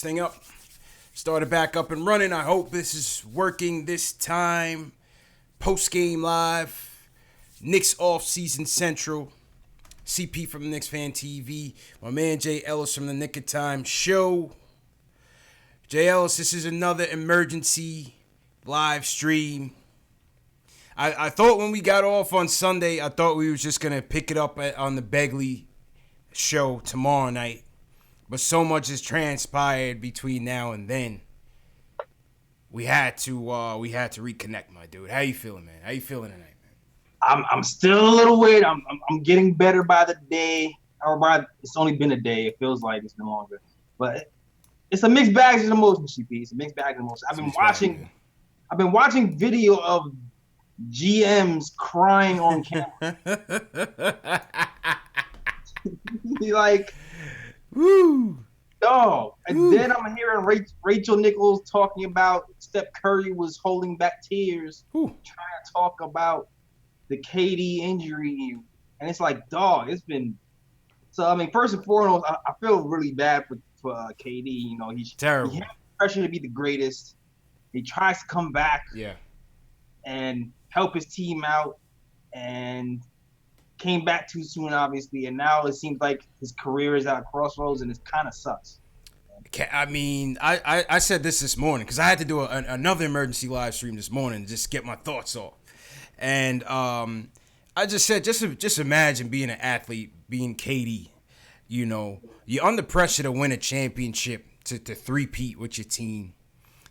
Thing up. Started back up and running. I hope this is working this time. Post game live. Knicks off season central. CP from Knicks Fan TV. My man Jay Ellis from the Nick of Time show. Jay Ellis, this is another emergency live stream. I thought when we got off on Sunday, I thought we was just going to pick it up on the Begley show tomorrow night. But so much has transpired between now and then. We had to reconnect, my dude. How you feeling, man? How you feeling tonight, man? I'm still a little weird. I'm getting better by the day. It's only been a day. It feels like it's been longer, but it's a mixed bag of emotions, CP. It's a mixed bag of emotions. I've been watching video of GMs crying on camera. Like, woo, dog. And woo. then I'm hearing Rachel Nichols talking about Steph Curry was holding back tears, trying to talk about the KD injury, and it's like, dog, it's been. So I mean, first and foremost, I feel really bad for KD. You know, he's terrible. He has pressure to be the greatest. He tries to come back, and help his team out, and came back too soon, obviously, and now it seems like his career is at a crossroads, and it kind of sucks. I mean, I said this morning because I had to do another emergency live stream this morning to just get my thoughts off. And I just said, just imagine being an athlete, being KD. You know, you're under pressure to win a championship, to three-peat with your team.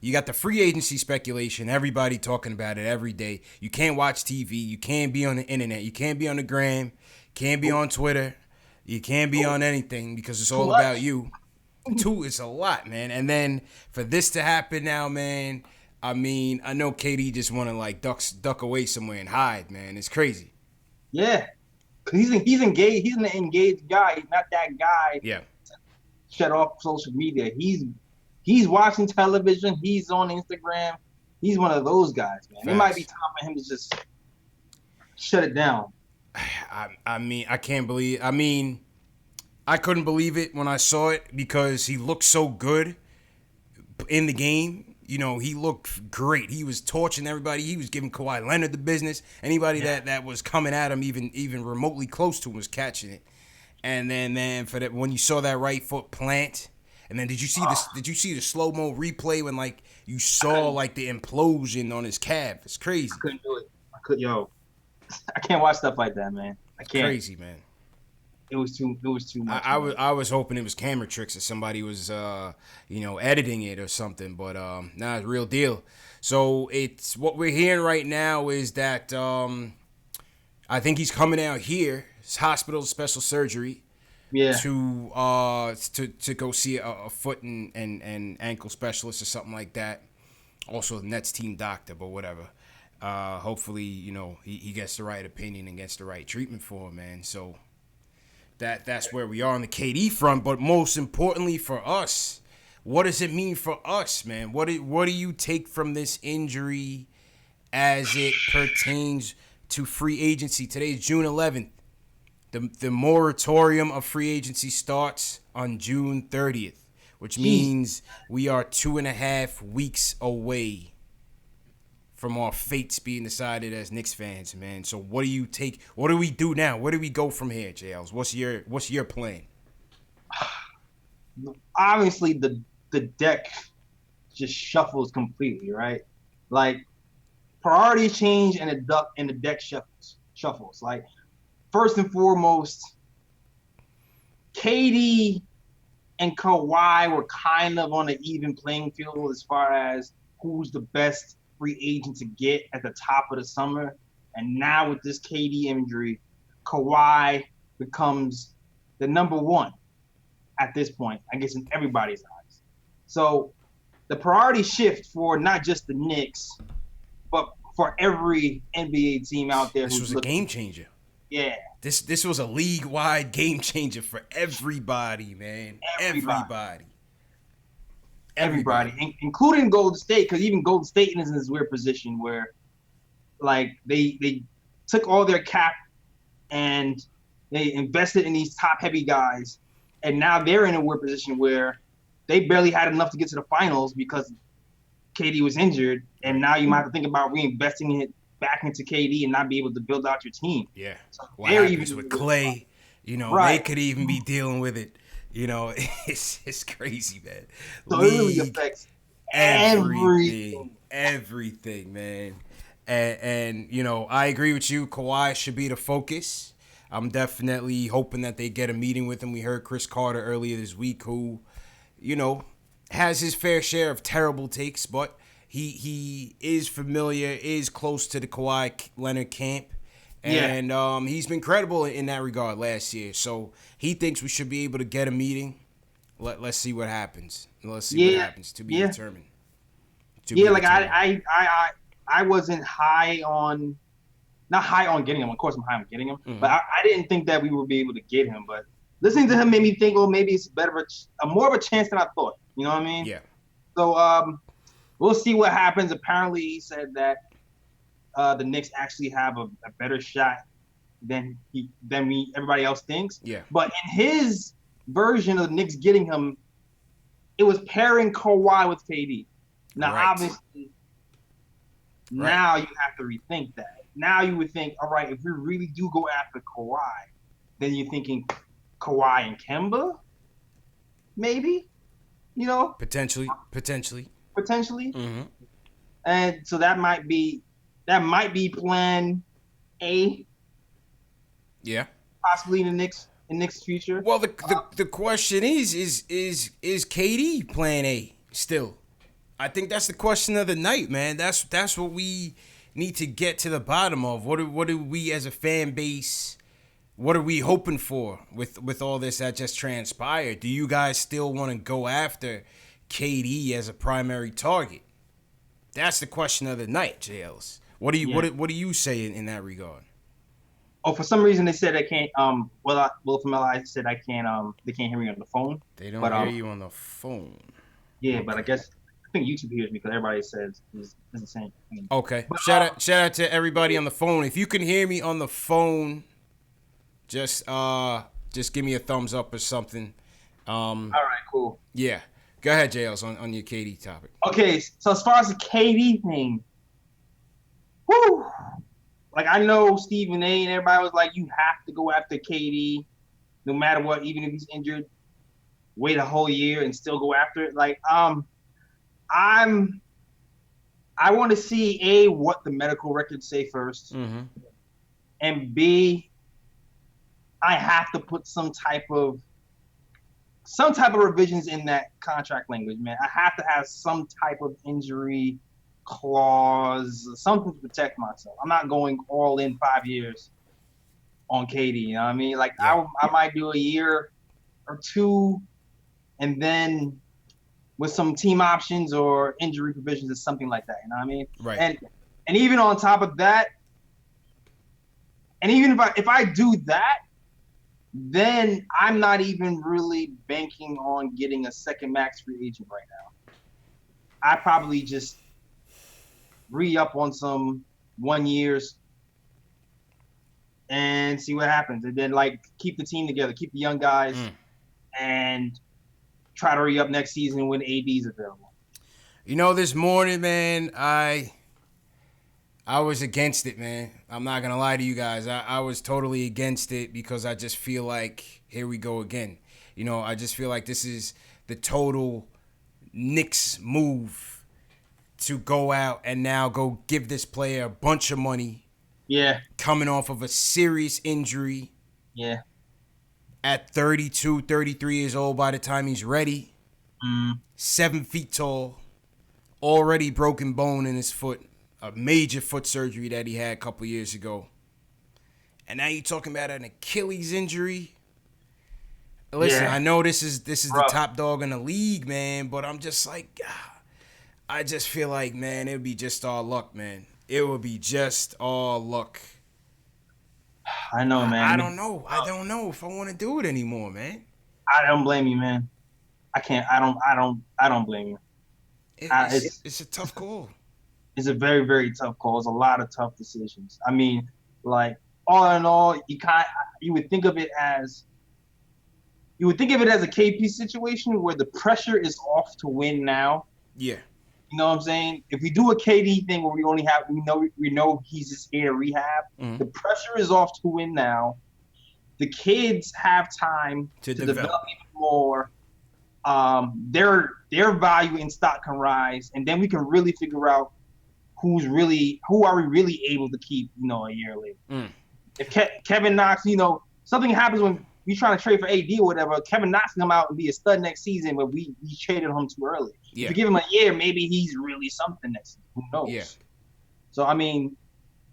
You got the free agency speculation, everybody talking about it every day. You can't watch TV. You can't be on the internet. You can't be on the gram. Can't be on Twitter. You can't be on anything because it's all about you. Two, it's a lot, man. And then for this to happen now, man, I mean, I know KD just want to like duck away somewhere and hide, man. It's crazy. Yeah, he's engaged. He's an engaged guy. He's not that guy. Yeah. Shut off social media. He's watching television. He's on Instagram. He's one of those guys, man. Facts. It might be time for him to just shut it down. I mean, I can't believe. I mean, I couldn't believe it when I saw it because he looked so good in the game. You know, he looked great. He was torching everybody. He was giving Kawhi Leonard the business. Anybody that was coming at him, even remotely close to him, was catching it. And then, man, for that, when you saw that right foot plant, and then did you see this? Did you see the slow mo replay when like you saw like the implosion on his calf? It's crazy. I couldn't do it. I can't watch stuff like that, man. I can't. Crazy, man. It was too much. I was hoping it was camera tricks or somebody was editing it or something, but nah, it's real deal. So it's what we're hearing right now is that I think he's coming out here, his hospital special surgery, to go see a foot and ankle specialist or something like that. Also the Nets team doctor, but whatever. Hopefully, you know, he gets the right opinion and gets the right treatment for him, man. So that's where we are on the KD front. But most importantly for us, what does it mean for us, man? What do you take from this injury as it pertains to free agency? Today is June 11th. The moratorium of free agency starts on June 30th, which means we are 2.5 weeks away from our fates being decided as Knicks fans, man. So what do you take? What do we do now? Where do we go from here, JLs? What's your plan? Obviously, the deck just shuffles completely, right? Like priorities change and the deck shuffles. Like first and foremost, KD and Kawhi were kind of on an even playing field as far as who's the best free agent to get at the top of the summer. And now with this KD injury, Kawhi becomes the number one at this point, I guess, in everybody's eyes. So the priority shift for not just the Knicks, but for every NBA team out there. This was a game changer. Yeah. This was a league-wide game changer for everybody, man. Everybody, including Golden State, because even Golden State is in this weird position where, like, they took all their cap and they invested in these top-heavy guys, and now they're in a weird position where they barely had enough to get to the finals because KD was injured, and now you might have to think about reinvesting it back into KD and not be able to build out your team. Yeah. So What happens with Clay? They right. could even be dealing with it. It's crazy, man. So it really affects everything, man. And I agree with you. Kawhi should be the focus. I'm definitely hoping that they get a meeting with him. We heard Chris Carter earlier this week, who, has his fair share of terrible takes, but he is familiar, is close to the Kawhi Leonard camp. And he's been credible in that regard last year. So he thinks we should be able to get a meeting. Let's see what happens. Let's see what happens to be determined. I wasn't not high on getting him. Of course, I'm high on getting him, but I didn't think that we would be able to get him. But listening to him made me think, maybe it's more of a chance than I thought. You know what I mean? Yeah. So we'll see what happens. Apparently, he said that the Knicks actually have a better shot than everybody else thinks. Yeah. But in his version of the Knicks getting him, it was pairing Kawhi with KD. Now, obviously, now you have to rethink that. Now you would think, all right, if we really do go after Kawhi, then you're thinking Kawhi and Kemba, maybe, potentially. Mm-hmm. And so that might be plan A. Yeah. Possibly in the Knicks future. Well, the question is KD plan A still? I think that's the question of the night, man. That's what we need to get to the bottom of. What do we as a fan base, what are we hoping for with all this that just transpired? Do you guys still want to go after KD as a primary target? That's the question of the night, JLs. What do you say in that regard? Oh, for some reason they said I can't. Will from LI said I can't. They can't hear me on the phone. They don't hear you on the phone. Yeah, okay. But I think YouTube hears me because everybody says it's the same thing. Okay. But, shout out to everybody on the phone. If you can hear me on the phone, just give me a thumbs up or something. All right, cool. Yeah. Go ahead, JLs, on your KD topic. Okay, so as far as the KD thing, whoo! Like, I know Stephen A. and everybody was like, you have to go after KD no matter what, even if he's injured. Wait a whole year and still go after it. Like, I want to see, A, what the medical records say first. Mm-hmm. And B, I have to put some type of revisions in that contract language, man. I have to have some type of injury clause, something to protect myself. I'm not going all in 5 years on KD, you know what I mean? Like, I might do a year or two, and then with some team options or injury provisions or something like that, you know what I mean? Right. And even on top of that, and even if I do that, then I'm not even really banking on getting a second max free agent right now. I probably just re-up on some 1 years and see what happens. And then, like, keep the team together, keep the young guys, and try to re-up next season when AD's available. This morning, man, I was against it, man. I'm not going to lie to you guys. I was totally against it because I just feel like, here we go again. I just feel like this is the total Knicks move to go out and now go give this player a bunch of money. Yeah. Coming off of a serious injury. Yeah. At 32, 33 years old by the time he's ready. 7 feet tall. Already broken bone in his foot. A major foot surgery that he had a couple years ago. And now you're talking about an Achilles injury. Listen, I know this is the top dog in the league, man, but I'm just like, I just feel like, man, it would be just all luck, man. It would be just all luck. I know, man. I don't know. I don't know if I want to do it anymore, man. I don't blame you, man. I can't. I don't blame you. It's a tough call. It's a very, very tough call. It's a lot of tough decisions. I mean, like, all in all, you would think of it as you would think of it as a KP situation where the pressure is off to win now. Yeah. You know what I'm saying? If we do a KD thing where we know he's just here to rehab, the pressure is off to win now. The kids have time to develop even more. Their value in stock can rise, and then we can really figure out who are we really able to keep, a year later. If Kevin Knox, something happens when we trying to trade for AD or whatever, Kevin Knox can come out and be a stud next season, but we traded him too early. Yeah. If we give him a year, maybe he's really something next season. Who knows? Yeah. So, I mean,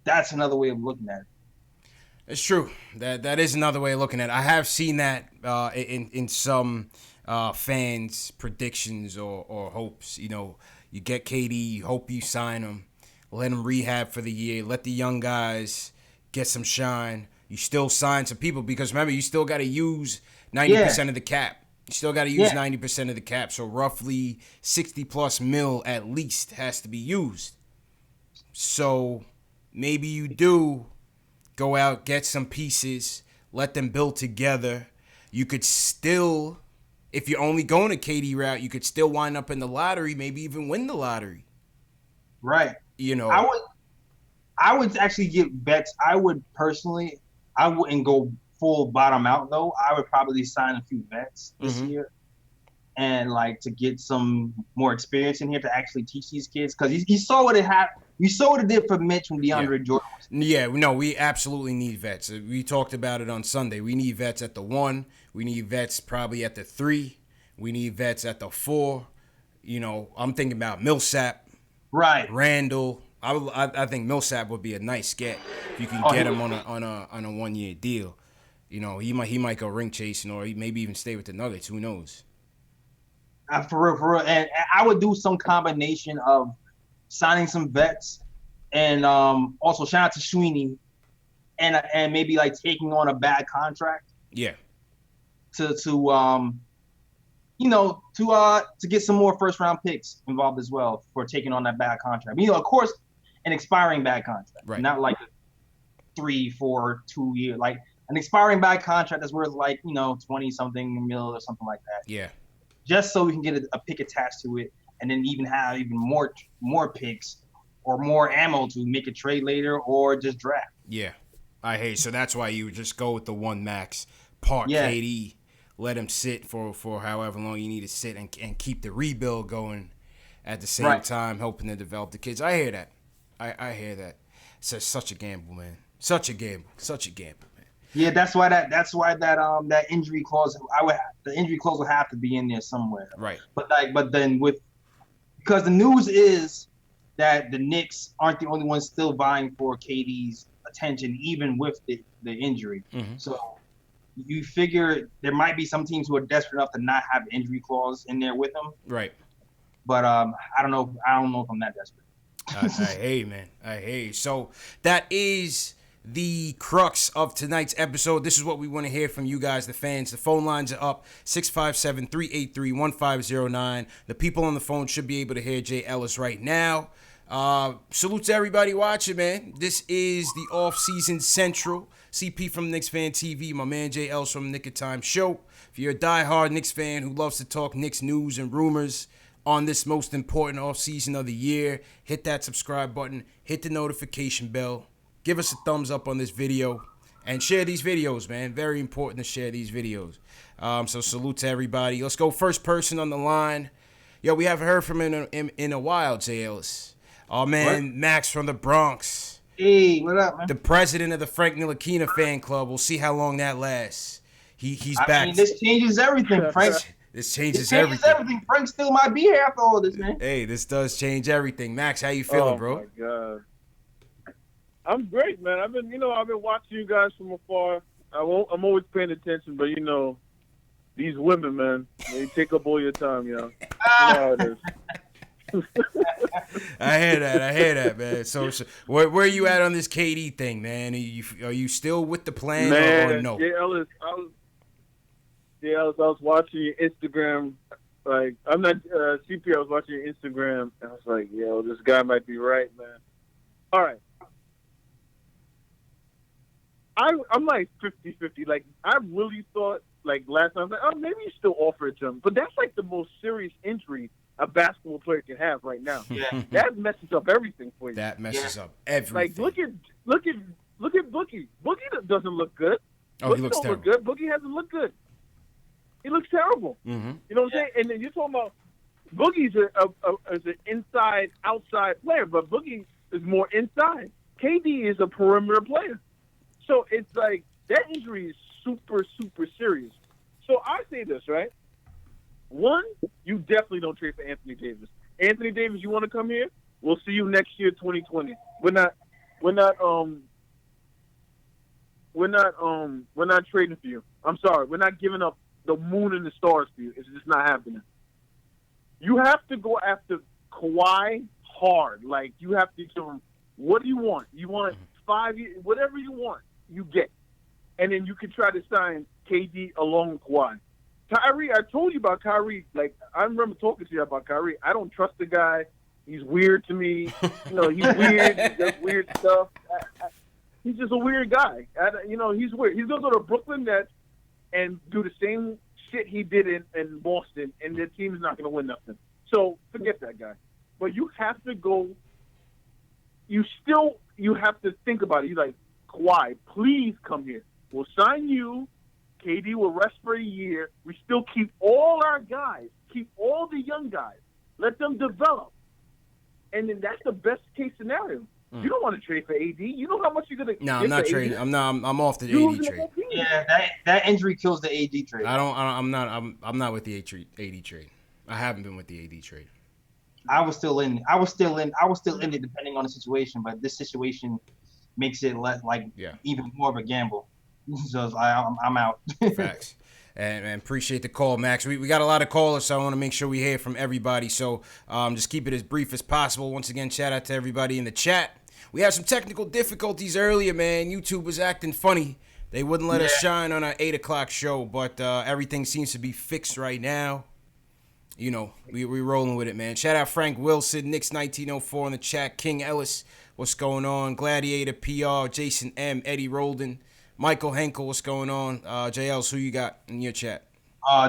that's another way of looking at it. It's true. That is another way of looking at it. I have seen that in some fans' predictions or hopes. You get KD, you hope you sign him, let him rehab for the year, let the young guys get some shine. You still sign some people because, remember, you still got to use 90% of the cap. You still got to use 90% of the cap. So roughly 60+ mil at least has to be used. So maybe you do go out, get some pieces, let them build together. You could still, if you're only going a KD route, you could still wind up in the lottery, maybe even win the lottery. Right. I would actually get bets. I wouldn't go full bottom out though. I would probably sign a few vets this year, and to get some more experience in here to actually teach these kids, because you saw what it had. You saw what it did for Mitch when DeAndre Jordan was there. Yeah, no, we absolutely need vets. We talked about it on Sunday. We need vets at the 1. We need vets probably at the 3. We need vets at the 4. I'm thinking about Millsap, right? Randall. I think Millsap would be a nice get if you can get him on a 1-year deal. He might go ring chasing, or he maybe even stay with the Nuggets. Who knows? For real. And I would do some combination of signing some vets, and also shout out to Sweeney, and maybe taking on a bad contract. Yeah. To get some more first round picks involved as well for taking on that bad contract. Of course, an expiring bad contract, right? Not like a 3, 4, 2 year, like an expiring bad contract that's worth 20 something mil or something like that. Yeah. Just so we can get a pick attached to it, and then even have even more picks or more ammo to make a trade later or just draft. Yeah. So that's why you would just go with the 1 max, park KD, let him sit for however long you need to sit, and keep the rebuild going at the same time, helping to develop the kids. I hear that. I hear that. It's such a gamble, man. Such a gamble, man. Yeah, that's why that injury clause. The injury clause will have to be in there somewhere. Right. But then because the news is that the Knicks aren't the only ones still vying for KD's attention, even with the injury. So you figure there might be some teams who are desperate enough to not have the injury clause in there with them. Right. But I don't know if I'm that desperate. I hate, man. I hate. So that is the crux of tonight's episode. This is what we want to hear from you guys, the fans. The phone lines are up, 657-383-1509. The people on the phone should be able to hear Jay Ellis right now. Salute to everybody watching, man. This is the off-season central. CP from KnicksFanTV, my man Jay Ellis from Nick of Time Show. If you're a diehard Knicks fan who loves to talk Knicks news and rumors on this most important off-season of the year, hit that subscribe button, hit the notification bell, give us a thumbs up on this video, and share these videos, man. Very important to share these videos. So salute to everybody. Let's go first person on the line. Yo, we haven't heard from him in a while, Jay Ellis. Oh, man, what? Max from the Bronx. Hey, what up, man? The president of the Frank Ntilikina fan club. We'll see how long that lasts. He's back. I mean, this changes everything, Frank. This changes everything. Frank still might be here after all this, man. Hey, this does change everything. Max, how you feeling, bro? Oh, my God. I'm great, man. I've been watching you guys from afar. I'm always paying attention, but, these women, man, they take up all your time, You know how it is. I hear that, man. So where are you at on this KD thing, man? Are you still with the plan, or no? Jay Ellis, I was watching your Instagram. I'm not CP. I was watching your Instagram, and I was like, yo, this guy might be right, man. All right. I'm 50-50. I really thought, like last time, I was like, oh, maybe you still offer it to him. But that's like the most serious injury a basketball player can have right now. Yeah. That messes up everything for you. That messes up everything. Like look at Boogie. Boogie doesn't look good. Oh, Boogie he looks don't terrible. look good. Boogie hasn't looked good. He looks terrible. Mm-hmm. You know what I'm saying? And then you're talking about Boogie's an inside outside player, but Boogie is more inside. KD is a perimeter player. So it's like that injury is super, super serious. So I say this, right? One, you definitely don't trade for Anthony Davis. Anthony Davis, you want to come here? We'll see you next year, 2020. We're not trading for you. I'm sorry. We're not giving up the moon and the stars for you. It's just not happening. You have to go after Kawhi hard. Like, you have to tell him, what do you want? You want 5 years? Whatever you want, you get. And then you can try to sign KD along with Kawhi. Kyrie, I told you about Kyrie. Like, I remember talking to you about Kyrie. I don't trust the guy. He's weird to me. He's weird. He does weird stuff. He's just a weird guy. He's weird. He's going to go to Brooklyn Nets and do the same shit he did in Boston, and their team's not going to win nothing. So forget that guy. But you have to go. You have to think about it. You're like, Kawhi, please come here. We'll sign you. KD will rest for a year. We still keep all our guys, keep all the young guys, let them develop, and then that's the best case scenario. You don't want to trade for AD. You know how much you're gonna. No, I'm not trading. I'm off the AD trade. Yeah, that injury kills the AD trade. I'm not with the AD trade. I haven't been with the AD trade. I was still in it depending on the situation, but this situation makes it even more of a gamble. So I'm out. Facts. And appreciate the call, Max. We got a lot of callers, so I want to make sure we hear from everybody. So just keep it as brief as possible. Once again, shout out to everybody in the chat. We had some technical difficulties earlier, man. YouTube was acting funny. They wouldn't let us shine on our 8 o'clock show, but everything seems to be fixed right now. You know, we rolling with it, man. Shout out Frank Wilson, Knicks 1904 in the chat. King Ellis, what's going on? Gladiator PR, Jason M, Eddie Roldan. Michael Henkel, what's going on? JLs, who you got in your chat?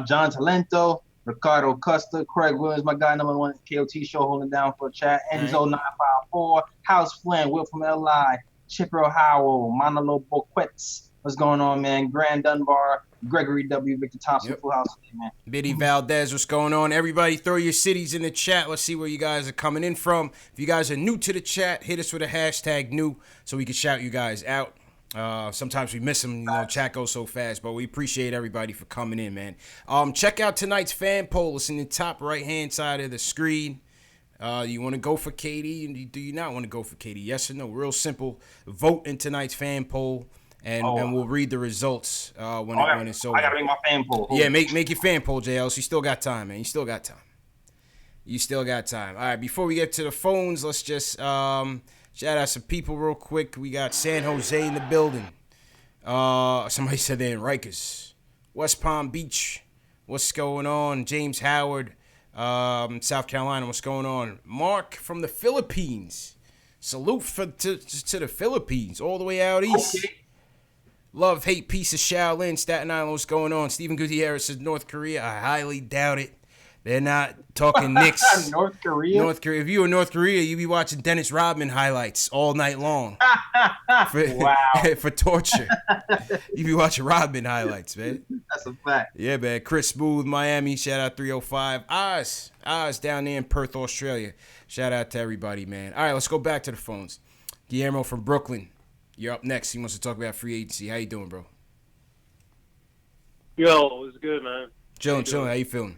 John Talento, Ricardo Custer, Craig Williams, my guy number 1 KOT show holding down for a chat. Enzo954, House Flynn, Will from LI, Chipper Howell, Manolo Boquets. What's going on, man? Grand Dunbar, Gregory W, Victor Thompson, Full House, man. Biddy Valdez, what's going on? Everybody throw your cities in the chat. Let's see where you guys are coming in from. If you guys are new to the chat, hit us with a hashtag new so we can shout you guys out. Sometimes we miss them, chat goes so fast, but we appreciate everybody for coming in, man. Check out tonight's fan poll. It's in the top right-hand side of the screen. You want to go for KD? Do you not want to go for KD? Yes or no? Real simple. Vote in tonight's fan poll, and we'll read the results when it's over. I gotta make my fan poll. Yeah, make your fan poll, JL. So you still got time, man. You still got time. All right, before we get to the phones, let's just shout out some people real quick. We got San Jose in the building. Somebody said they're in Rikers. West Palm Beach. What's going on? James Howard, South Carolina. What's going on? Mark from the Philippines. Salute to the Philippines, all the way out east. Okay. Love, hate, peace of Shaolin, Staten Island. What's going on? Stephen Gutierrez says North Korea. I highly doubt it. They're not talking Knicks. North Korea? If you were in North Korea, you'd be watching Dennis Rodman highlights all night long. Wow. For torture. You'd be watching Rodman highlights, man. That's a fact. Yeah, man. Chris Smooth, Miami. Shout out 305. Oz down there in Perth, Australia. Shout out to everybody, man. All right, let's go back to the phones. Guillermo from Brooklyn. You're up next. He wants to talk about free agency. How you doing, bro? Yo, it's good, man. Chilling. How you feeling?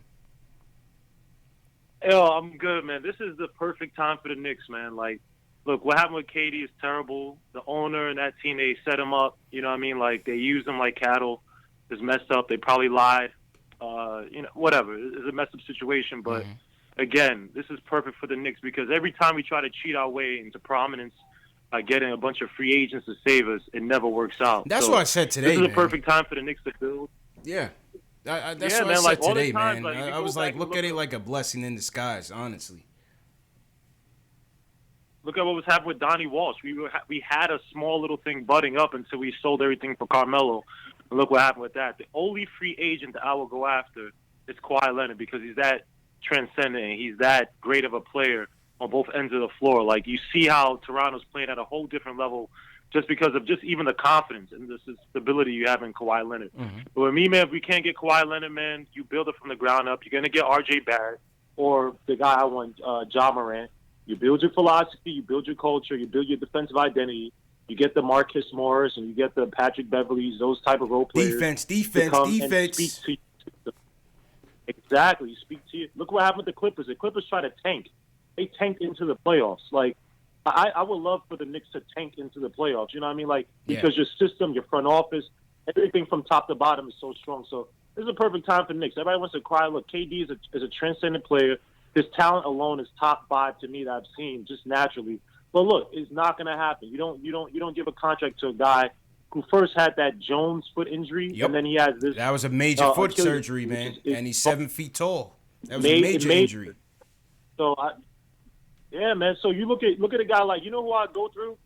Yo, I'm good, man. This is the perfect time for the Knicks, man. Like, look, what happened with KD is terrible. The owner and that team, they set him up. You know what I mean? Like, they used him like cattle. It's messed up. They probably lied. Whatever. It's a messed up situation. But, again, this is perfect for the Knicks because every time we try to cheat our way into prominence by getting a bunch of free agents to save us, it never works out. That's what I said today, This is man. a perfect time for the Knicks to build. Yeah. That's Yeah, what man, I said like, all the today, times, man. like, I was like, look at it at- like a blessing in disguise, honestly. Look at what was happening with Donnie Walsh. We had a small little thing budding up until we sold everything for Carmelo. And look what happened with that. The only free agent that I will go after is Kawhi Leonard because he's that transcendent and he's that great of a player on both ends of the floor. Like, you see how Toronto's playing at a whole different level just because of just even the confidence and the stability you have in Kawhi Leonard. Mm-hmm. But with me, man, if we can't get Kawhi Leonard, man, you build it from the ground up. You're going to get R.J. Barrett or the guy I want, Ja Morant. You build your philosophy, you build your culture, you build your defensive identity. You get the Marcus Morris and you get the Patrick Beverleys, those type of role players. Defense. Exactly. You speak to you. Look what happened with the Clippers. The Clippers try to tank. They tanked into the playoffs. Like, I would love for the Knicks to tank into the playoffs. You know what I mean? Like, because your system, your front office, everything from top to bottom is so strong. So this is a perfect time for the Knicks. Everybody wants to cry. Look, KD is a transcendent player. His talent alone is top 5 to me that I've seen just naturally. But look, it's not going to happen. You don't give a contract to a guy who first had that Jones foot injury, and then he has this. That was a major foot Achilles, surgery, man, and he's 7 feet tall. That was a major injury. So, yeah, man. So you look at a guy like, you know who I go through?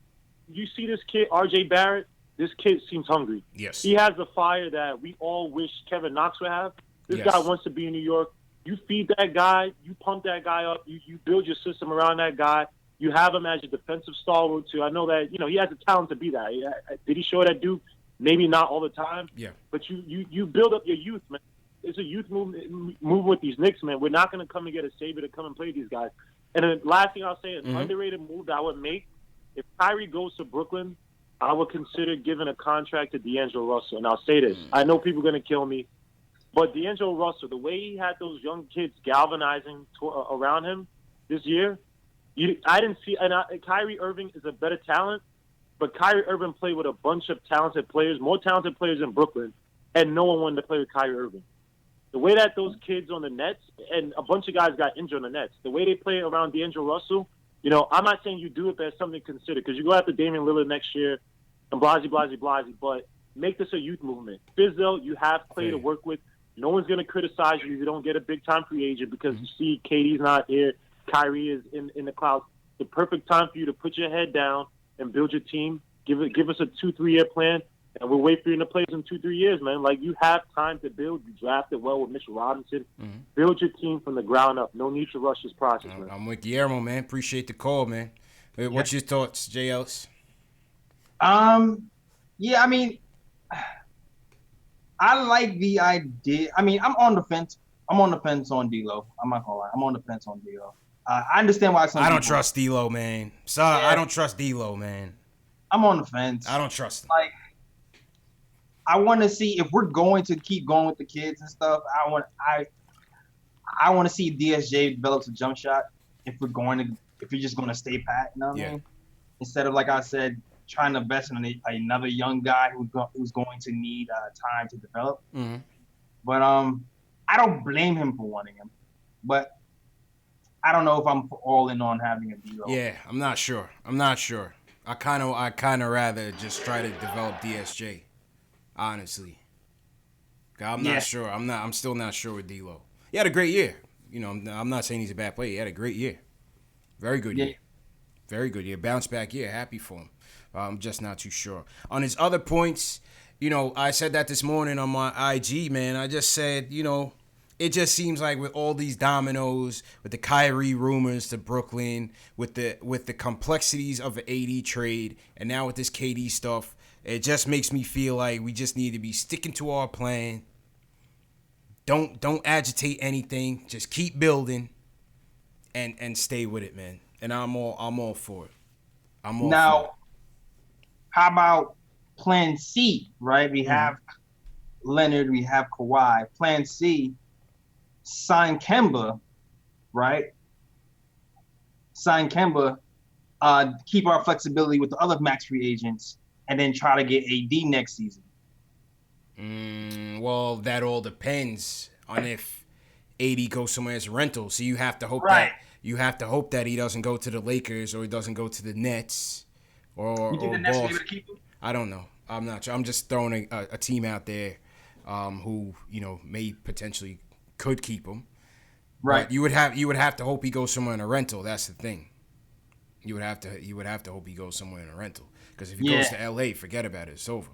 You see this kid, R.J. Barrett. This kid seems hungry. Yes. He has the fire that we all wish Kevin Knox would have. This guy wants to be in New York. You feed that guy. You pump that guy up. You build your system around that guy. You have him as your defensive stalwart too. I know that he has the talent to be that. Did he show it at Duke? Maybe not all the time. Yeah. But you build up your youth, man. It's a youth movement with these Knicks, man. We're not going to come and get a savior to come and play these guys. And the last thing I'll say, an underrated move that I would make, if Kyrie goes to Brooklyn, I would consider giving a contract to D'Angelo Russell. And I'll say this. I know people are going to kill me. But D'Angelo Russell, the way he had those young kids galvanizing around him this year, I didn't see. And Kyrie Irving is a better talent, but Kyrie Irving played with a bunch of talented players, more talented players in Brooklyn, and no one wanted to play with Kyrie Irving. The way that those kids on the Nets, and a bunch of guys got injured on the Nets, the way they play around D'Angelo Russell, I'm not saying you do it, but it's something to consider, because you go after Damian Lillard next year, and blasey, but make this a youth movement. Fizdale, you have Clay to work with. No one's going to criticize you if you don't get a big-time free agent because you see KD's not here, Kyrie is in the clouds. The perfect time for you to put your head down and build your team. Give us a 2-3 year plan, and we'll wait for you to play in 2-3 years, man. Like, you have time to build. You drafted well with Mitchell Robinson. Build your team from the ground up. No need to rush this process, man. I'm with Guillermo, man. Appreciate the call, man. What's your thoughts, J. Ellis? Yeah, I mean, I like the idea. I mean, I'm on the fence. I'm on the fence on D'Lo. I'm not gonna lie. I'm on the fence on D'Lo. I understand why I don't trust D'Lo, man. Sorry, I don't trust D'Lo, man. I'm on the fence. I don't trust him. Like, I want to see if we're going to keep going with the kids and stuff. I want to see DSJ develops a jump shot. If you're just going to stay pat, you know what I mean? Instead of, like I said, trying to invest in another young guy who's going to need time to develop. But I don't blame him for wanting him. But I don't know if I'm all in on having a D'Lo. Yeah, I'm not sure. I kind of rather just try to develop DSJ, honestly. I'm not sure. I'm still not sure with D'Lo. He had a great year. I'm not saying he's a bad player. He had a great year. Very good year. Very good year. Bounce back year. Happy for him. I'm just not too sure. On his other points, I said that this morning on my IG, man. I just said, it just seems like with all these dominoes, with the Kyrie rumors to Brooklyn, with the complexities of an AD trade, and now with this KD stuff, it just makes me feel like we just need to be sticking to our plan. Don't agitate anything. Just keep building, and stay with it, man. And I'm all for it. Now, how about Plan C? Right, we have Leonard, we have Kawhi. Plan C. Sign Kemba, right? Sign Kemba, keep our flexibility with the other max free agents, and then try to get AD next season. Well, that all depends on if AD goes somewhere as a rental. So you have to hope that he doesn't go to the Lakers or he doesn't go to the Nets or You think the Nets will be able to keep him? I don't know. I'm not sure. I'm just throwing a team out there who may potentially could keep him. Right. But you would have to hope he goes somewhere in a rental. That's the thing. You would have to hope he goes somewhere in a rental. Because if he goes to LA, forget about it. It's over.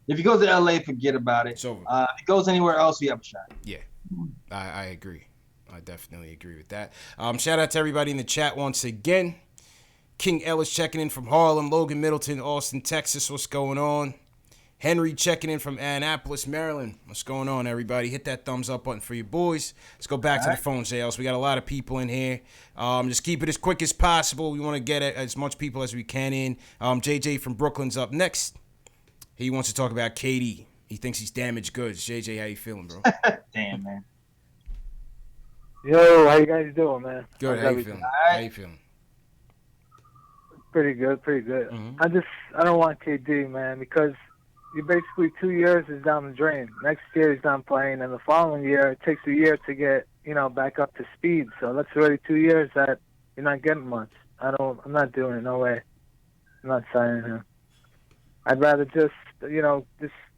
If he goes to LA, forget about it. It's over. If he goes anywhere else, we have a shot. Yeah, I agree. I definitely agree with that. Shout out to everybody in the chat once again. King Ellis checking in from Harlem. Logan Middleton, Austin, Texas. What's going on? Henry checking in from Annapolis, Maryland. What's going on, everybody? Hit that thumbs up button for your boys. Let's go back to the phone, JLs. We got a lot of people in here. Just keep it as quick as possible. We want to get as much people as we can in. JJ from Brooklyn's up next. He wants to talk about KD. He thinks he's damaged goods. JJ, how you feeling, bro? Damn, man. Yo, how you guys doing, man? Good. How's How you everything? feeling? How you feeling? Pretty good, pretty good. Mm-hmm. I don't want KD, man, because you basically 2 years is down the drain. Next year he's done playing, and the following year it takes a year to get, back up to speed. So that's already 2 years that you're not getting much. I'm not doing it. No way. I'm not signing him. I'd rather just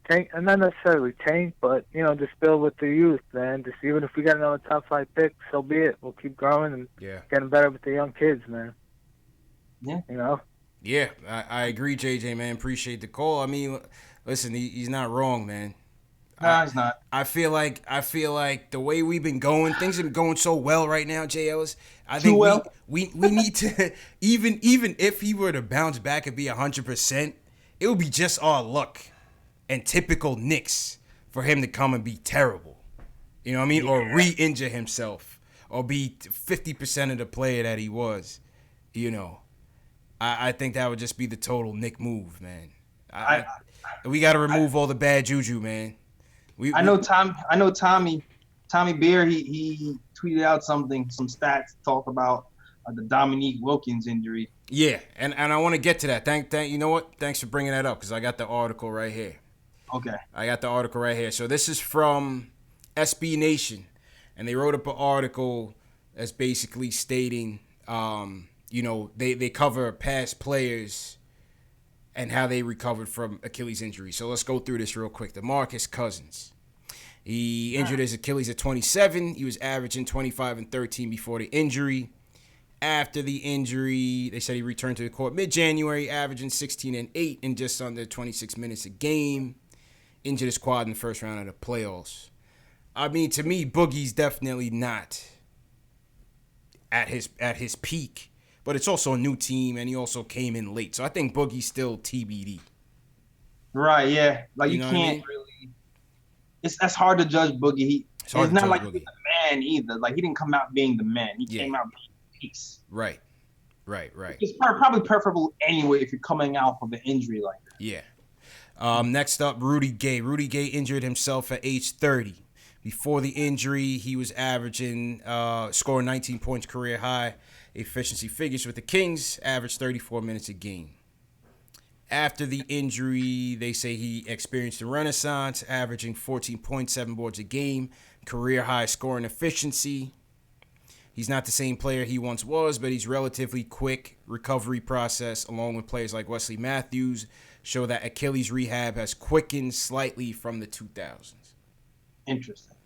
tank, and not necessarily tank, but just build with the youth, man. Just even if we get another top 5 pick, so be it. We'll keep growing and getting better with the young kids, man. Yeah. Yeah, I agree, JJ, man. Appreciate the call. I mean, listen, he's not wrong, man. Nah, he's not. I feel like the way we've been going, things have been going so well right now, J. Ellis. I think we need to even if he were to bounce back and be 100%, it would be just our luck and typical Knicks for him to come and be terrible. You know what I mean? Yeah. Or re-injure himself or be 50% of the player that he was. I think that would just be the total Nick move, man. We got to remove all the bad juju, man. I know Tommy Beer. He tweeted out some stats talk about the Dominique Wilkins injury. Yeah, and I want to get to that. Thank you know what? Thanks for bringing that up because I got the article right here. Okay. I got the article right here. So this is from SB Nation, and they wrote up an article that's basically stating, they cover past players and how they recovered from Achilles injury. So let's go through this real quick. DeMarcus Cousins. He injured his Achilles at 27. He was averaging 25 and 13 before the injury. After the injury, they said he returned to the court mid-January, averaging 16 and 8 in just under 26 minutes a game. Injured his quad in the first round of the playoffs. I mean, to me, Boogie's definitely not at his peak. But it's also a new team, and he also came in late. So I think Boogie's still TBD. Right, yeah. Like, you can't really... That's hard to judge Boogie. It's not like he's the man either. Like, he didn't come out being the man. He came out being peace. Right. It's probably preferable anyway if you're coming out of an injury like that. Yeah. Next up, Rudy Gay. Rudy Gay injured himself at age 30. Before the injury, he was averaging, scoring 19 points career high. Efficiency figures with the Kings, averaged 34 minutes a game. After the injury, they say he experienced a renaissance, averaging 14.7 boards a game, career high scoring efficiency. He's not the same player he once was, but he's relatively quick. Recovery process, along with players like Wesley Matthews, show that Achilles rehab has quickened slightly from the 2000s. Interesting.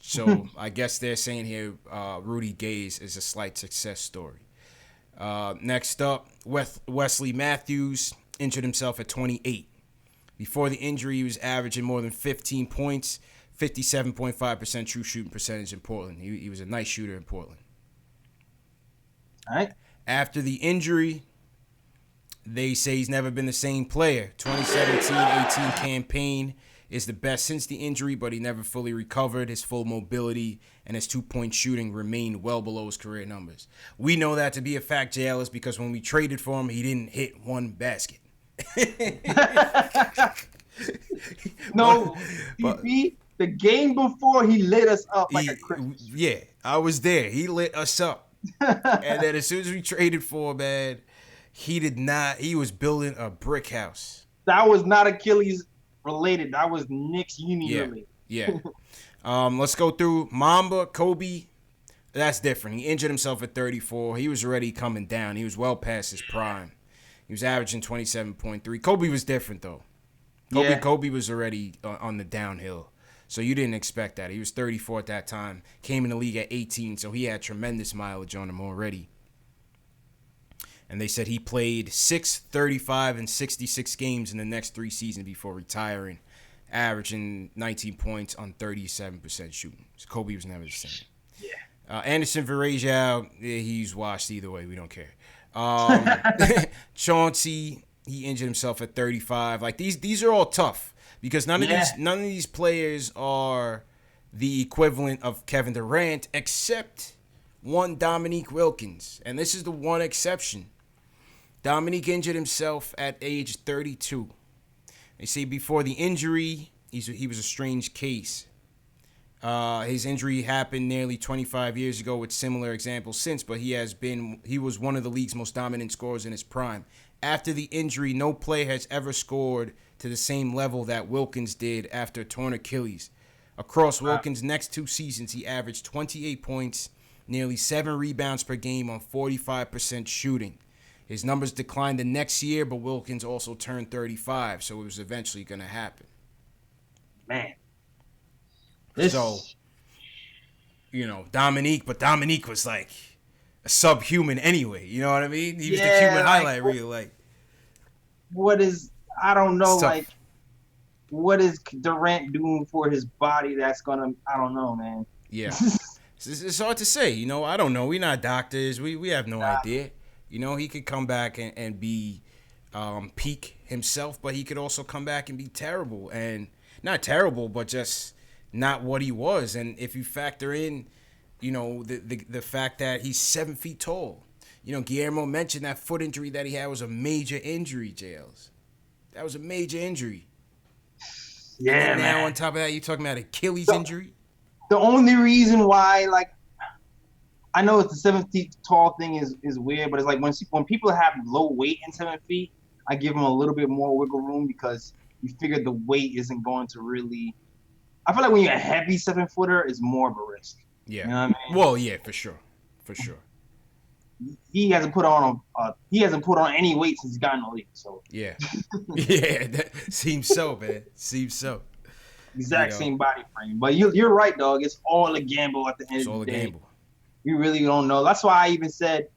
So I guess they're saying here Rudy Gay is a slight success story. Next up, Wesley Matthews injured himself at 28. Before the injury, he was averaging more than 15 points, 57.5% true shooting percentage in Portland. He was a nice shooter in Portland. All right. After the injury, they say he's never been the same player. 2017-18 campaign is the best since the injury, but he never fully recovered. His full mobility and his two-point shooting remained well below his career numbers. We know that to be a fact, JL, is because when we traded for him, he didn't hit one basket. No, the game before, he lit us up like a Christmas. Yeah, I was there. He lit us up. And then as soon as we traded for him, man, he did not. He was building a brick house. That was not Achilles related. That was Knicks Uni related. Yeah. Let's go through Mamba, Kobe. That's different. He injured himself at 34. He was already coming down. He was well past his prime. He was averaging 27.3. Kobe was different, though. Kobe was already on the downhill. So you didn't expect that. He was 34 at that time. Came in the league at 18, so he had tremendous mileage on him already. And they said he played 6, 35, and 66 games in the next 3 seasons before retiring averaging 19 points on 37% shooting. So Kobe was never the same. Yeah. Anderson Varejao, he's washed either way. We don't care. Chauncey, he injured himself at 35. Like these are all tough because none of these players are the equivalent of Kevin Durant, except one Dominique Wilkins, and this is the one exception. Dominique injured himself at age 32. They say before the injury, he was a strange case. His injury happened nearly 25 years ago with similar examples since, but he was one of the league's most dominant scorers in his prime. After the injury, no player has ever scored to the same level that Wilkins did after torn Achilles. Across Wilkins' next 2 seasons, he averaged 28 points, nearly 7 rebounds per game on 45% shooting. His numbers declined the next year, but Wilkins also turned 35, so it was eventually going to happen. Man. So, Dominique was like a subhuman anyway. You know what I mean? He was the human highlight reel. Like, I don't know, like, what is Durant doing for his body that's gonna, I don't know, man. Yeah. It's hard to say. I don't know. We're not doctors. We have no idea. He could come back and be peak himself, but he could also come back and be terrible. And not terrible, but just not what he was. And if you factor in, the fact that he's 7 feet tall. Guillermo mentioned that foot injury that he had was a major injury, Jails. That was a major injury. Yeah, and now man. On top of that, you're talking about Achilles injury? The only reason why, like, I know it's the 7 feet tall thing is weird, but it's like when people have low weight in 7 feet, I give them a little bit more wiggle room because you figure the weight isn't going to really. I feel like when you're a heavy 7-footer, it's more of a risk. Yeah. You know what I mean? Well, yeah, for sure. He hasn't put on any weight since he's gotten in the league. So yeah, yeah, that seems so, man. Seems so. Exact same body frame, but you're right, dog. It's all a gamble at the end of the day. It's all a gamble. We really don't know. That's why I even said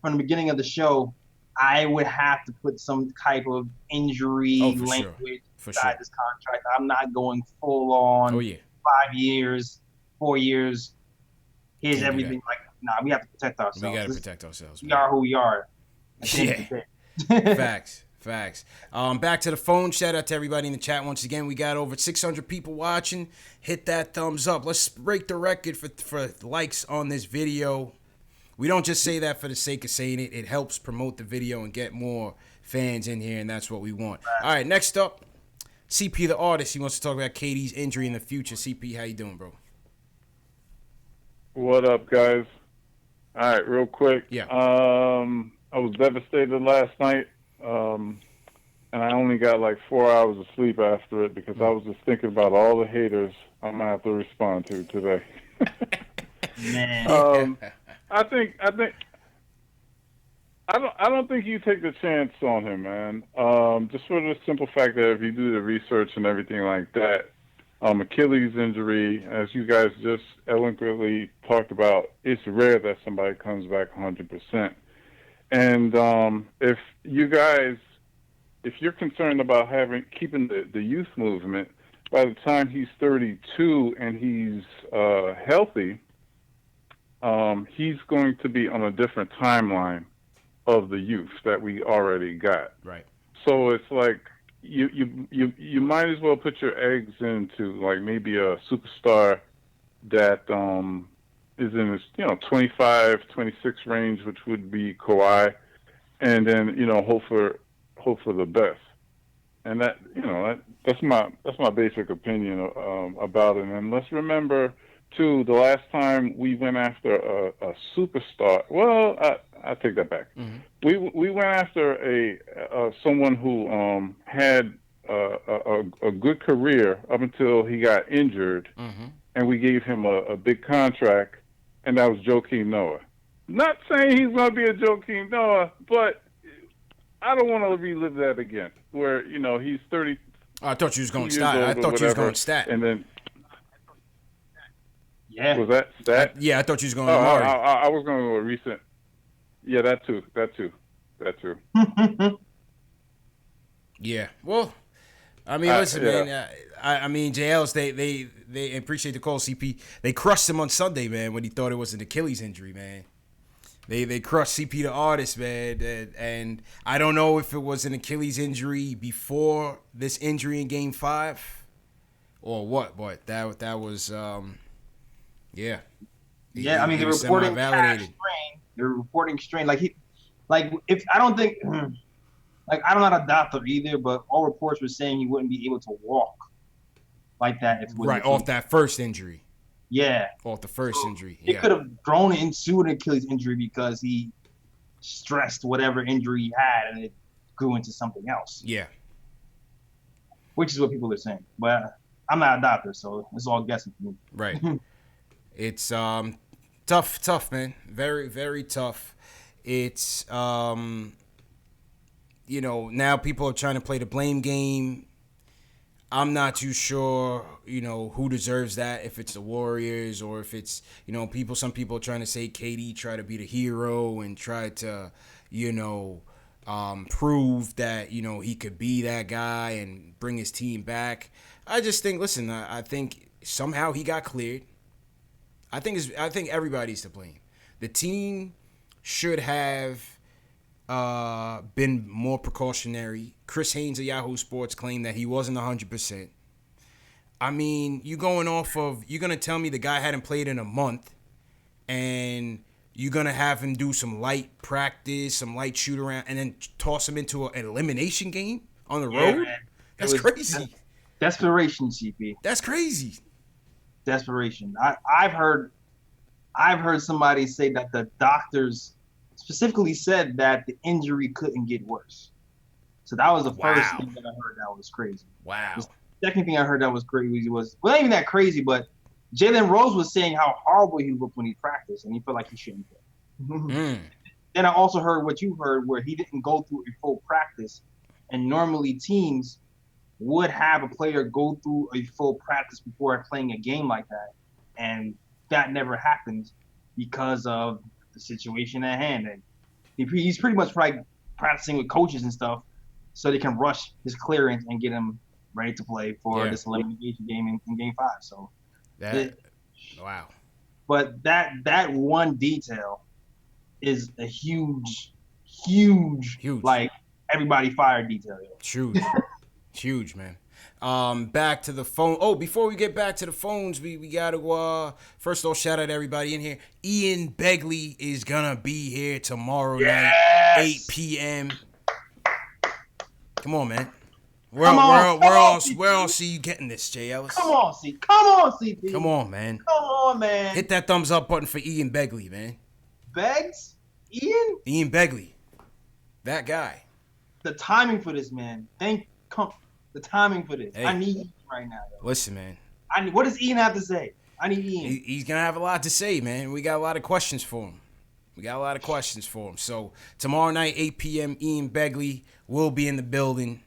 from the beginning of the show, I would have to put some type of injury language inside this contract. I'm not going full on. 5 years, 4 years. Here's everything. Like, nah, we have to protect ourselves. We got to protect ourselves. We are who we are. Yeah. Facts. Back to the phone. Shout out to everybody in the chat once again. We got over 600 people watching. Hit that thumbs up. Let's break the record for likes on this video. We don't just say that for the sake of saying it. It helps promote the video and get more fans in here, and that's what we want. All right, next up, CP the artist. He wants to talk about KD's injury in the future. CP, how you doing, bro? What up, guys? All right, real quick. Yeah. I was devastated last night, and I only got like 4 hours of sleep after it because I was just thinking about all the haters I'm gonna have to respond to today. Man. I don't think you take the chance on him, man. Just for the simple fact that if you do the research and everything like that, Achilles injury, as you guys just eloquently talked about, it's rare that somebody comes back 100%. And if you're concerned about keeping the youth movement, by the time he's 32 and he's healthy, he's going to be on a different timeline of the youth that we already got. Right. So it's like you might as well put your eggs into like maybe a superstar that is in this 25, 26 range, which would be Kawhi, and then hope for the best. And that's my basic opinion about it. And let's remember too, the last time we went after a superstar. Well, I take that back. Mm-hmm. We went after someone who had a good career up until he got injured, mm-hmm. and we gave him a big contract, and that was Joakim Noah. Not saying he's going to be a Joakim Noah, but I don't want to relive that again. Where he's 30. I thought you was going stat. I thought you was going stat. And then. Yeah. Was that stat? I thought you was going. I was going to a recent. Yeah, that too. Yeah. Well, I mean, listen, yeah. man. I mean, JL's they appreciate the call, CP. They crushed him on Sunday, man, when he thought it was an Achilles injury, man. They crushed CP the artist, man, and I don't know if it was an Achilles injury before this injury in Game 5 or what, but that was yeah. Yeah, I mean, they're reporting strain. They're reporting strain. If I don't think, like, I'm not a doctor either, but all reports were saying he wouldn't be able to walk like that if it was off that first injury. Yeah, off the first injury. It could have grown into an Achilles injury because he stressed whatever injury he had, and it grew into something else. Yeah, which is what people are saying. But I'm not a doctor, so it's all guessing for me. Right. It's tough, man. Very, very tough. It's now people are trying to play the blame game. I'm not too sure, who deserves that, if it's the Warriors or if it's, some people are trying to say KD tried to be the hero and tried to, prove that, he could be that guy and bring his team back. I just think, listen, I think somehow he got cleared. I think everybody's to blame. The team should have been more precautionary. Chris Haynes of Yahoo Sports claimed that he wasn't 100%. I mean, you're going to tell me the guy hadn't played in a month and you're going to have him do some light practice, some light shoot around, and then toss him into an elimination game on the road? Man. That's crazy. Desperation, CP. That's crazy. Desperation. I've heard somebody say that the doctors specifically said that the injury couldn't get worse. So that was the first thing that I heard that was crazy. Wow. The second thing I heard that was crazy was, well, not even that crazy, but Jalen Rose was saying how horrible he looked when he practiced, and he felt like he shouldn't play. Then I also heard what you heard, where he didn't go through a full practice, and normally teams would have a player go through a full practice before playing a game like that, and that never happened because of the situation at hand. And he's pretty much probably practicing with coaches and stuff so they can rush his clearance and get him ready to play for this elimination game in Game 5. So wow. But that one detail is a huge, like, everybody fired detail. Huge. Huge, man. Back to the phone. Oh, before we get back to the phones, we got to, first of all, shout out to everybody in here. Ian Begley is going to be here tomorrow night, 8 p.m. Come on, man. Where else see you getting this, Jay Ellis? Come on, CP. Come on, man. Come on, man. Hit that thumbs up button for Ian Begley, man. Beggs? Ian Begley. That guy. The timing for this, man. The timing for this. Hey, I need Ian right now. Yo. Listen, man. What does Ian have to say? I need Ian. He's going to have a lot to say, man. We got a lot of questions for him. So tomorrow night, 8 p.m., Ian Begley will be in the building.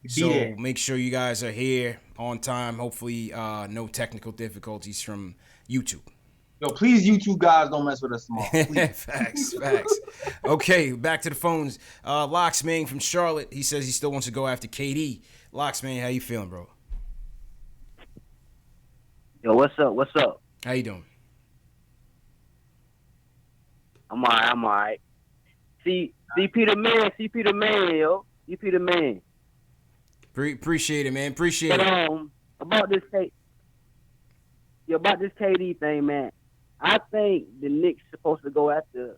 So make sure you guys are here on time. Hopefully no technical difficulties from YouTube. Yo, please, YouTube guys, don't mess with us tomorrow. Facts. Okay, back to the phones. Locksman from Charlotte, he says he still wants to go after KD. Locksman, how you feeling, bro? Yo, what's up? How you doing? I'm all right. CP the man, yo. CP the man. Appreciate it, man. Appreciate it. About this KD thing, man. I think the Knicks supposed to go after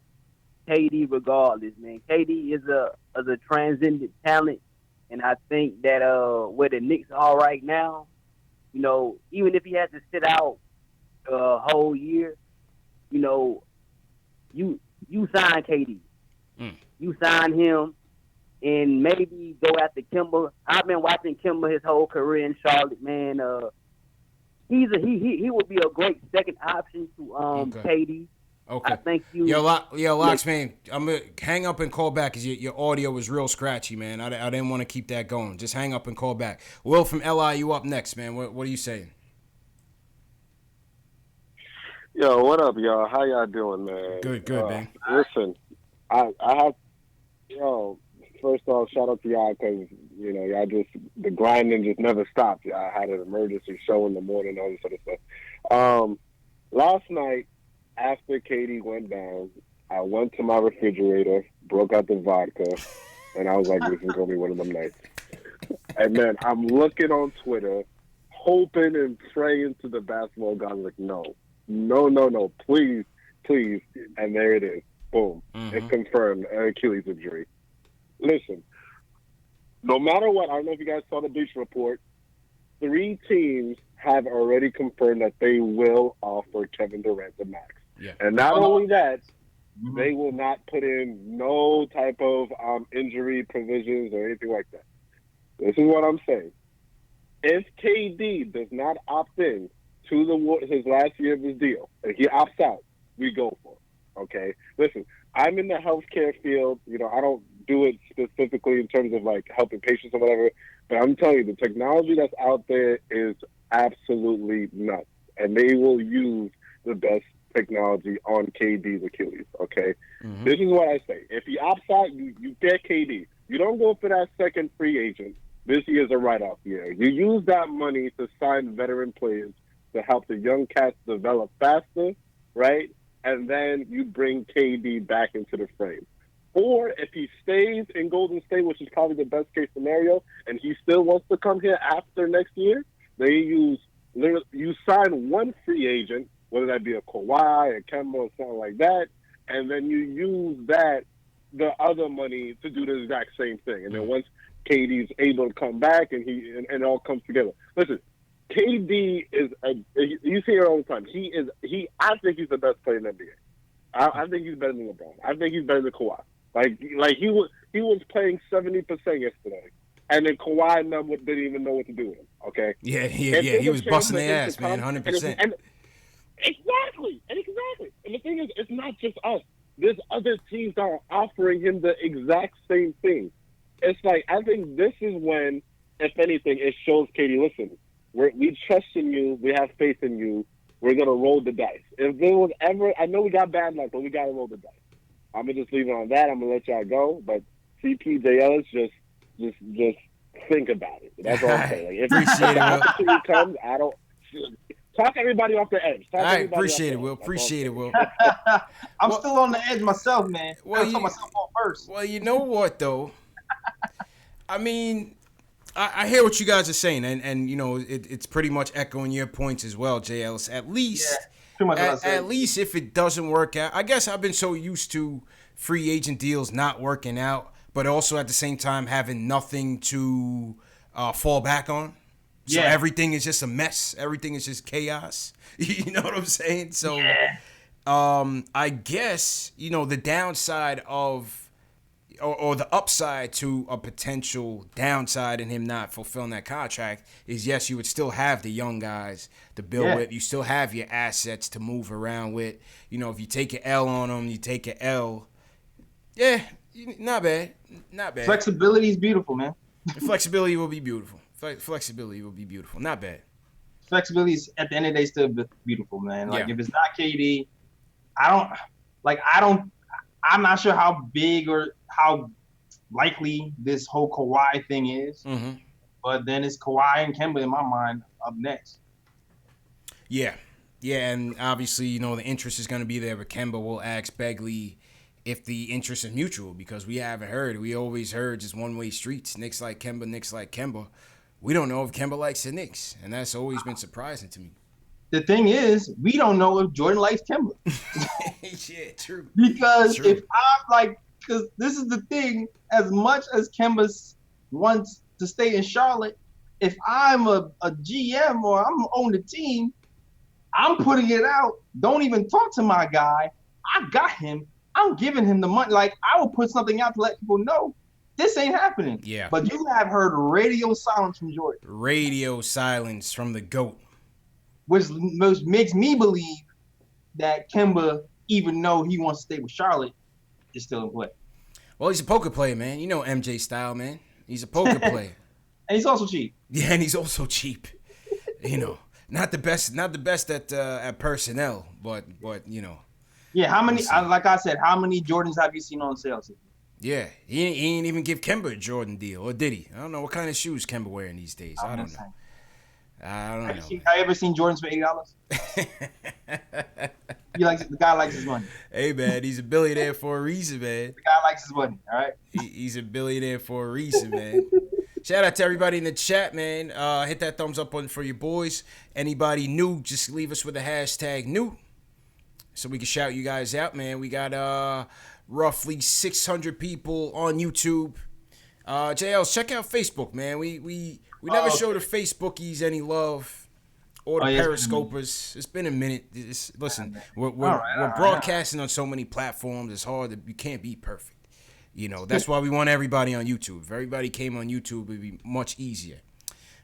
KD regardless, man. KD is a transcendent talent, and I think that where the Knicks are right now, even if he has to sit out a whole year, you sign KD. You sign him. And maybe go after Kemba. I've been watching Kemba his whole career in Charlotte, man. He would be a great second option to KD. Okay. I think Locks, man, I'm gonna hang up and call back because your audio was real scratchy, man. I didn't want to keep that going. Just hang up and call back. Will from LI, you up next, man. What are you saying? Yo, what up, y'all? How y'all doing, man? Good, man. Listen, I have, first off, shout out to y'all because, You know, y'all just, the grinding just never stopped. I had an emergency show in the morning, all this other stuff. Last night, after Katie went down, I went to my refrigerator, broke out the vodka, and I was like, this is going to be one of them nights. And then I'm looking on Twitter, hoping and praying to the basketball gods, like, no, please. And there it is. Boom. It's confirmed, an Achilles injury. Listen, no matter what, I don't know if you guys saw the Bleacher Report, 3 teams have already confirmed that they will offer Kevin Durant the max. Yeah. And not only that, they will not put in no type of injury provisions or anything like that. This is what I'm saying. If KD does not opt in to his last year of his deal, and he opts out, we go for it. Okay? Listen, I'm in the healthcare field. You know, I don't do it specifically in terms of like helping patients or whatever, but I'm telling you, the technology that's out there is absolutely nuts, and they will use the best technology on KD's Achilles. Okay, This is what I say: if he opts out, you get KD. You don't go for that second free agent. This year's a write-off year. You use that money to sign veteran players to help the young cats develop faster, right? And then you bring KD back into the frame. Or if he stays in Golden State, which is probably the best case scenario, and he still wants to come here after next year, you sign one free agent, whether that be a Kawhi, a Kemba, or something like that, and then you use the other money to do the exact same thing. And then once KD's able to come back and it all comes together. Listen, KD you see it all the time. I think he's the best player in the NBA. I think he's better than LeBron. I think he's better than Kawhi. Like he was playing 70% yesterday, and then Kawhi didn't even know what to do with him. Okay. Yeah. He was busting their ass, man, 100%. Exactly. And the thing is, it's not just us. There's other teams that are offering him the exact same thing. It's like, I think this is when, if anything, it shows Katie, listen, we trust in you. We have faith in you. We're going to roll the dice. If there was ever, I know we got bad luck, but we got to roll the dice. I'm going to just leave it on that. I'm going to let y'all go. But CPJ just think about it. That's all I'm saying. Like, if the opportunity comes, I don't talk everybody off the edge. I appreciate it, Will. Appreciate it, Will. I'm still on the edge myself, man. Well, I talk myself off first. Well, you know what, though? I mean, I hear what you guys are saying, and you know, it's pretty much echoing your points as well, J. Ellis. At least, at least if it doesn't work out, I guess I've been so used to free agent deals not working out, but also at the same time having nothing to fall back on. So everything is just a mess. Everything is just chaos. You know what I'm saying? So, I guess, you know, the downside of, or the upside to a potential downside in him not fulfilling that contract is, yes, you would still have the young guys to build with. You still have your assets to move around with. You know, if you take an L on them, you take an L. Yeah, not bad. Not bad. Flexibility is beautiful, man. Flexibility will be beautiful. Flexibility will be beautiful. Not bad. Flexibility is, at the end of the day, still beautiful, man. Like, if it's not KD, I'm not sure how big or how likely this whole Kawhi thing is. But then it's Kawhi and Kemba in my mind up next. Yeah, and obviously, you know, the interest is going to be there, but Kemba will ask Begley if the interest is mutual, because we haven't heard. We always heard just one-way streets. Knicks like Kemba, Knicks like Kemba. We don't know if Kemba likes the Knicks, and that's always been surprising to me. The thing is, we don't know if Jordan likes Kemba. Yeah, true. Because if I'm like, because this is the thing, as much as Kemba wants to stay in Charlotte, if I'm a GM or I'm on the team, I'm putting it out. Don't even talk to my guy. I got him. I'm giving him the money. Like, I will put something out to let people know this ain't happening. Yeah. But you have heard radio silence from Jordan. Radio silence from the GOAT. Which makes me believe that Kemba, even though he wants to stay with Charlotte, is still in play. Well, he's a poker player, man. You know MJ style, man. He's a poker player. And he's also cheap. Yeah, and he's also cheap. You know, not the best at personnel, but you know. Yeah, how many? Like I said, how many Jordans have you seen on sale? Yeah, he ain't even give Kemba a Jordan deal, or did he? I don't know what kind of shoes Kemba wearing these days. I don't know. I don't know. Have you ever seen Jordans for $80? The guy likes his money. Hey man, he's a billionaire for a reason, man. The guy likes his money. All right. He's a billionaire for a reason, man. Shout out to everybody in the chat, man. Hit that thumbs up button for your boys. Anybody new, just leave us with a hashtag new, so we can shout you guys out, man. We got roughly 600 people on YouTube. JLs, check out Facebook, man. We never show the Facebookies any love. Or the Periscopers. It's been a minute. Listen, we're broadcasting on so many platforms. It's hard. You can't be perfect. You know, that's why we want everybody on YouTube. If everybody came on YouTube, it would be much easier.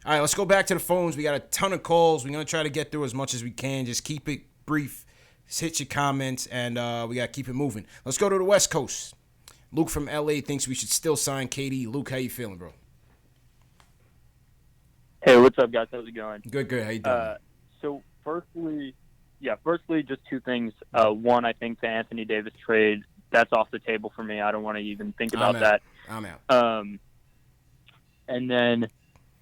All right, let's go back to the phones. We got a ton of calls. We're going to try to get through as much as we can. Just keep it brief. Just hit your comments, and we got to keep it moving. Let's go to the West Coast. Luke from LA thinks we should still sign KD. Luke, how you feeling, bro? Hey, what's up, guys? How's it going? Good. How you doing? So, firstly, just two things. One, I think the Anthony Davis trade, that's off the table for me. I don't want to even think about that. I'm out. And then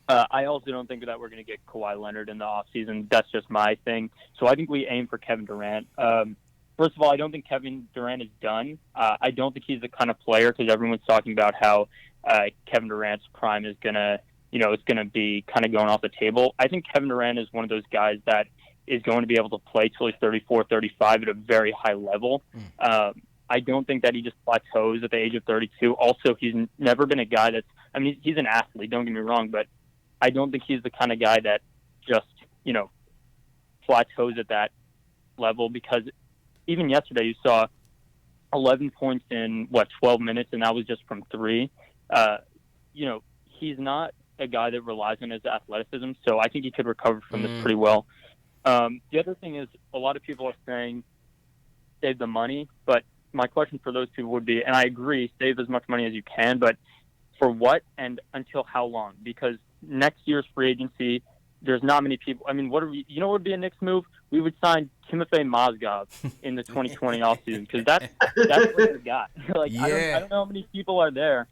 I also don't think that we're going to get Kawhi Leonard in the offseason. That's just my thing. So I think we aim for Kevin Durant. First of all, I don't think Kevin Durant is done. I don't think he's the kind of player, because everyone's talking about how Kevin Durant's prime is going to, it's going to be kind of going off the table. I think Kevin Durant is one of those guys that is going to be able to play till he's 34, 35 at a very high level. I don't think that he just plateaus at the age of 32. Also, he's never been a guy he's an athlete, don't get me wrong, but I don't think he's the kind of guy that just, plateaus at that level, because even yesterday you saw 11 points in, 12 minutes, and that was just from three. He's not a guy that relies on his athleticism, so I think he could recover from this pretty well. The other thing is, a lot of people are saying save the money, but my question for those people would be, and I agree, save as much money as you can, but for what and until how long? Because next year's free agency, there's not many people. I mean, what would be a Knicks move? We would sign Timofey Mozgov in the 2020 offseason, because that's what we got. I don't know how many people are there.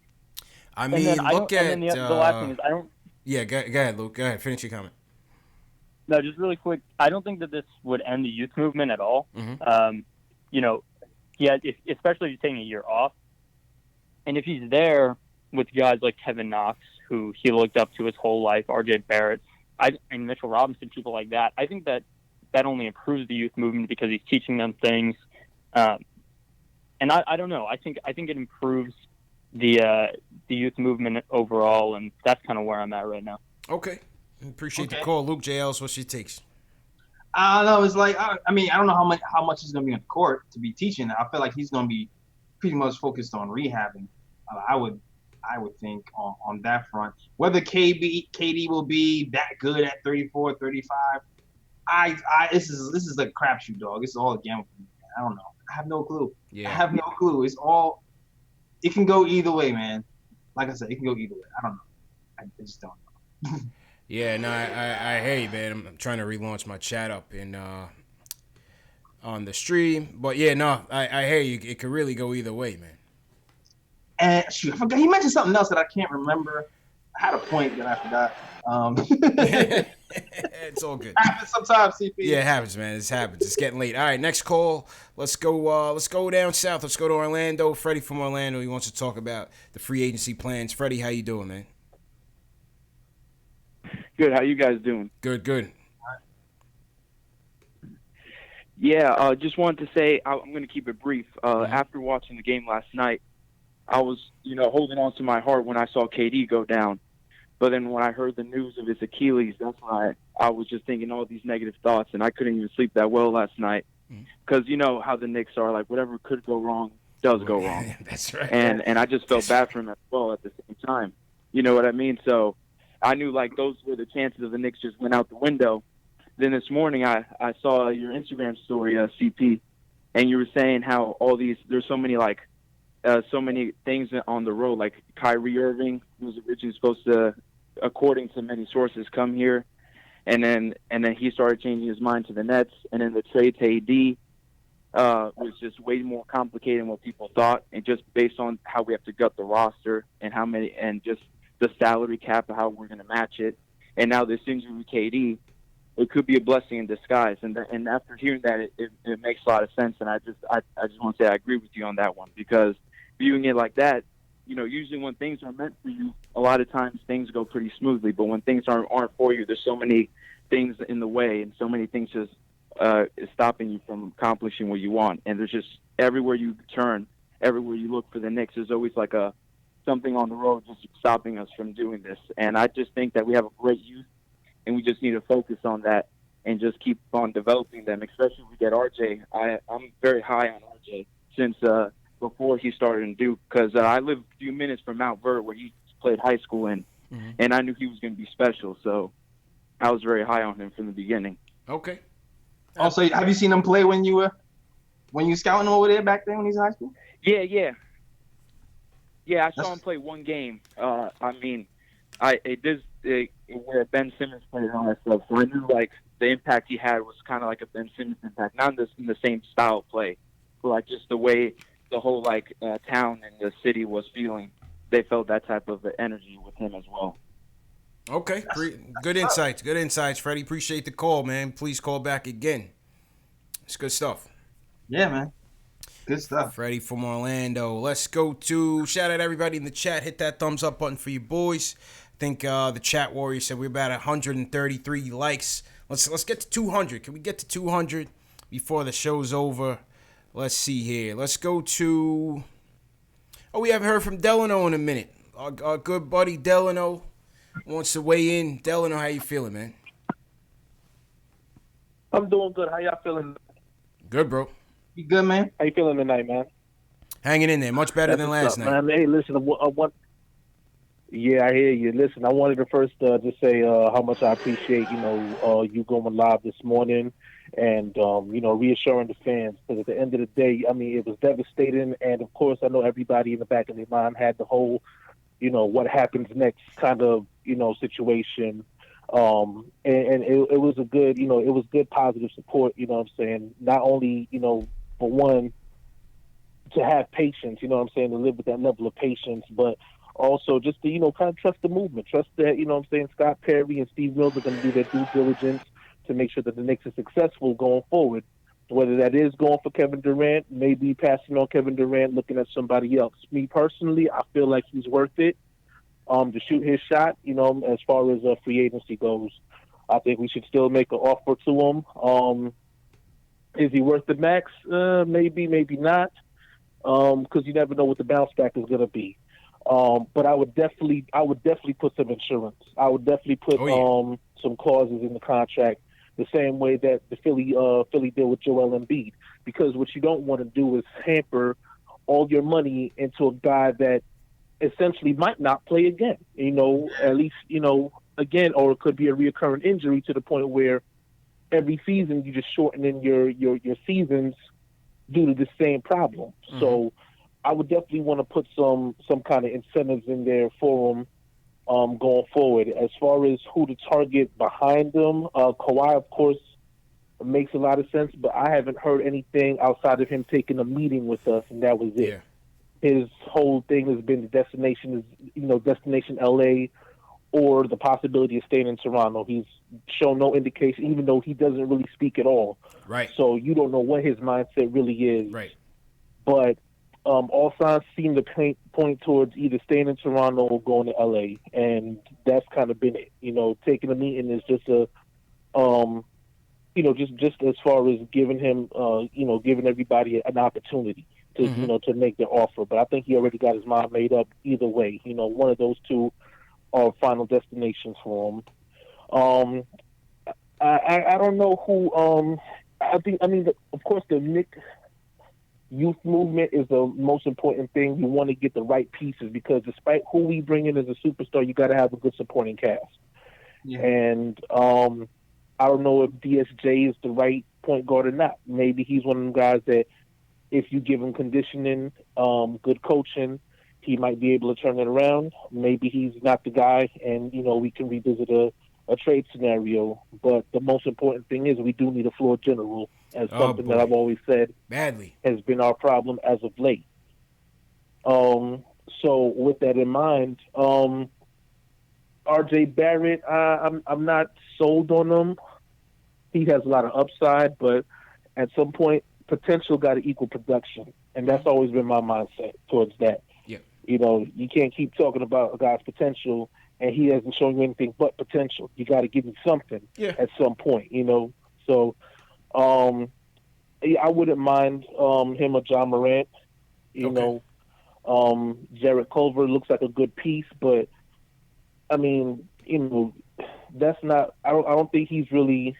I mean, the last thing is, I don't. Yeah, go ahead, Luke. Go ahead, finish your comment. No, just really quick. I don't think that this would end the youth movement at all. Especially if he's taking a year off, and if he's there with guys like Kevin Knox, who he looked up to his whole life, R.J. Barrett, and Mitchell Robinson, people like that. I think that only improves the youth movement, because he's teaching them things. And I don't know. I think it improves the youth movement overall, and that's kind of where I'm at right now. Okay. Appreciate the call. Luke, JLs, what's your takes? I don't know. It's I don't know how much he's going to be on the court to be teaching. I feel like he's going to be pretty much focused on rehabbing. I would think on that front. Whether KD will be that good at 34, 35, this is a crapshoot, dog. This is all a gamble for me. I don't know. I have no clue. Yeah. I have no clue. It can go either way, man. Like I said, it can go either way. I don't know. I just don't know. Yeah, no, I hear you, man. I'm trying to relaunch my chat up on the stream. But yeah, no, I hear you. It could really go either way, man. And shoot, I forgot. He mentioned something else that I can't remember. I had a point that I forgot. It's all good. It happens sometimes, CP. Yeah, it happens, man. It happens. It's getting late. All right, next call. Let's go down south. Let's go to Orlando. Freddy from Orlando. He wants to talk about the free agency plans. Freddy, how you doing, man? Good. How you guys doing? Good. Yeah, just wanted to say I'm going to keep it brief. After watching the game last night, I was, holding on to my heart when I saw KD go down. But then when I heard the news of his Achilles, that's when I was just thinking all these negative thoughts, and I couldn't even sleep that well last night. Because you know how the Knicks are, like whatever could go wrong does go wrong. That's right. And I just felt bad for him as well at the same time. You know what I mean? So I knew like those were the chances of the Knicks just went out the window. Then this morning I saw your Instagram story, CP, and you were saying how there's so many things on the road, like Kyrie Irving was originally supposed to, according to many sources, come here, and then he started changing his mind to the Nets, and then the trade to AD. was just way more complicated than what people thought, and just based on how we have to gut the roster and how many, and just the salary cap and how we're going to match it. And now this injury with KD, it could be a blessing in disguise. And after hearing that, it makes a lot of sense. And I just want to say I agree with you on that one, because viewing it like that, usually when things are meant for you, a lot of times things go pretty smoothly. But when things aren't for you, there's so many things in the way, and so many things just is stopping you from accomplishing what you want. And there's just everywhere you turn, everywhere you look for the Knicks, there's always like something on the road just stopping us from doing this. And I just think that we have a great youth, and we just need to focus on that and just keep on developing them, especially if we get RJ. I'm very high on RJ since before he started in Duke, because I live a few minutes from Mount Vert, where he played high school in, and I knew he was going to be special. So I was very high on him from the beginning. Okay. Also, have you seen him play when you scouting him over there back then when he's in high school? Yeah. I saw him play one game. Where Ben Simmons played and all that stuff. So I knew like the impact he had was kind of like a Ben Simmons impact, not in the same style of play, but like just the way the whole town and the city was feeling. They felt that type of energy with him as well. Okay, good insights, Freddie. Appreciate the call, man. Please call back again. It's good stuff. Yeah, man. Good stuff. Freddie from Orlando. Let's go to shout out everybody in the chat. Hit that thumbs up button for you boys. I think the chat warrior said we're about 133 likes. Let's get to 200. Can we get to 200 before the show's over? Let's see here. Let's go to. Oh, we haven't heard from Delano in a minute. Our good buddy Delano wants to weigh in. Delano, how you feeling, man? I'm doing good. How y'all feeling? Good, bro. You good, man? How you feeling tonight, man? Hanging in there. Much better than last night. Man. Hey, listen, yeah, I hear you. Listen, I wanted to first just say how much I appreciate, you going live this morning and, reassuring the fans. Because at the end of the day, I mean, it was devastating. And, of course, I know everybody in the back of their mind had the whole, what happens next kind of, situation. And it was a good, it was good positive support, you know what I'm saying? Not only, for one, to have patience, you know what I'm saying, to live with that level of patience, but also just to, kind of trust the movement, trust that, you know what I'm saying, Scott Perry and Steve Mills are going to do their due diligence to make sure that the Knicks are successful going forward. Whether that is going for Kevin Durant, maybe passing on Kevin Durant, looking at somebody else. Me personally, I feel like he's worth it. To shoot his shot, as far as free agency goes, I think we should still make an offer to him. Is he worth the max? Maybe, maybe not, because you never know what the bounce back is going to be. But I would definitely put some insurance. I would definitely put some clauses in the contract, the same way that the Philly did with Joel Embiid, because what you don't want to do is hamper all your money into a guy that essentially might not play again, at least, again, or it could be a reoccurring injury to the point where every season you just shortening your seasons due to the same problem. Mm-hmm. So I would definitely want to put some kind of incentives in there for him going forward. As far as who to target behind them, Kawhi, of course, makes a lot of sense, but I haven't heard anything outside of him taking a meeting with us, and that was it. Yeah. His whole thing has been the destination LA, or the possibility of staying in Toronto. He's shown no indication, even though he doesn't really speak at all. Right. So you don't know what his mindset really is. Right. But all signs seem to point towards either staying in Toronto or going to LA, and that's kind of been it. Taking a meeting is just just as far as giving him, giving everybody an opportunity to, to make their offer. But I think he already got his mind made up either way. One of those two are final destinations for him. I don't know who, of course, the Knicks youth movement is the most important thing. You want to get the right pieces, because despite who we bring in as a superstar, you got to have a good supporting cast. Yeah. And I don't know if DSJ is the right point guard or not. Maybe he's one of them guys that if you give him conditioning, good coaching, he might be able to turn it around. Maybe he's not the guy, and, we can revisit a trade scenario. But the most important thing is we do need a floor general. as Oh, something boy. that I've always said Badly. has been our problem as of late. So with that in mind, R.J. Barrett, I'm not sold on him. He has a lot of upside, but at some point, potential got to equal production, and that's always been my mindset towards that. Yeah. You know, you can't keep talking about a guy's potential, and he hasn't shown you anything but potential. You got to give him something at some point, you know. So, yeah, I wouldn't mind him or John Morant. You know, Jarrett Culver looks like a good piece, but I mean, you know, that's not. I don't think he's really.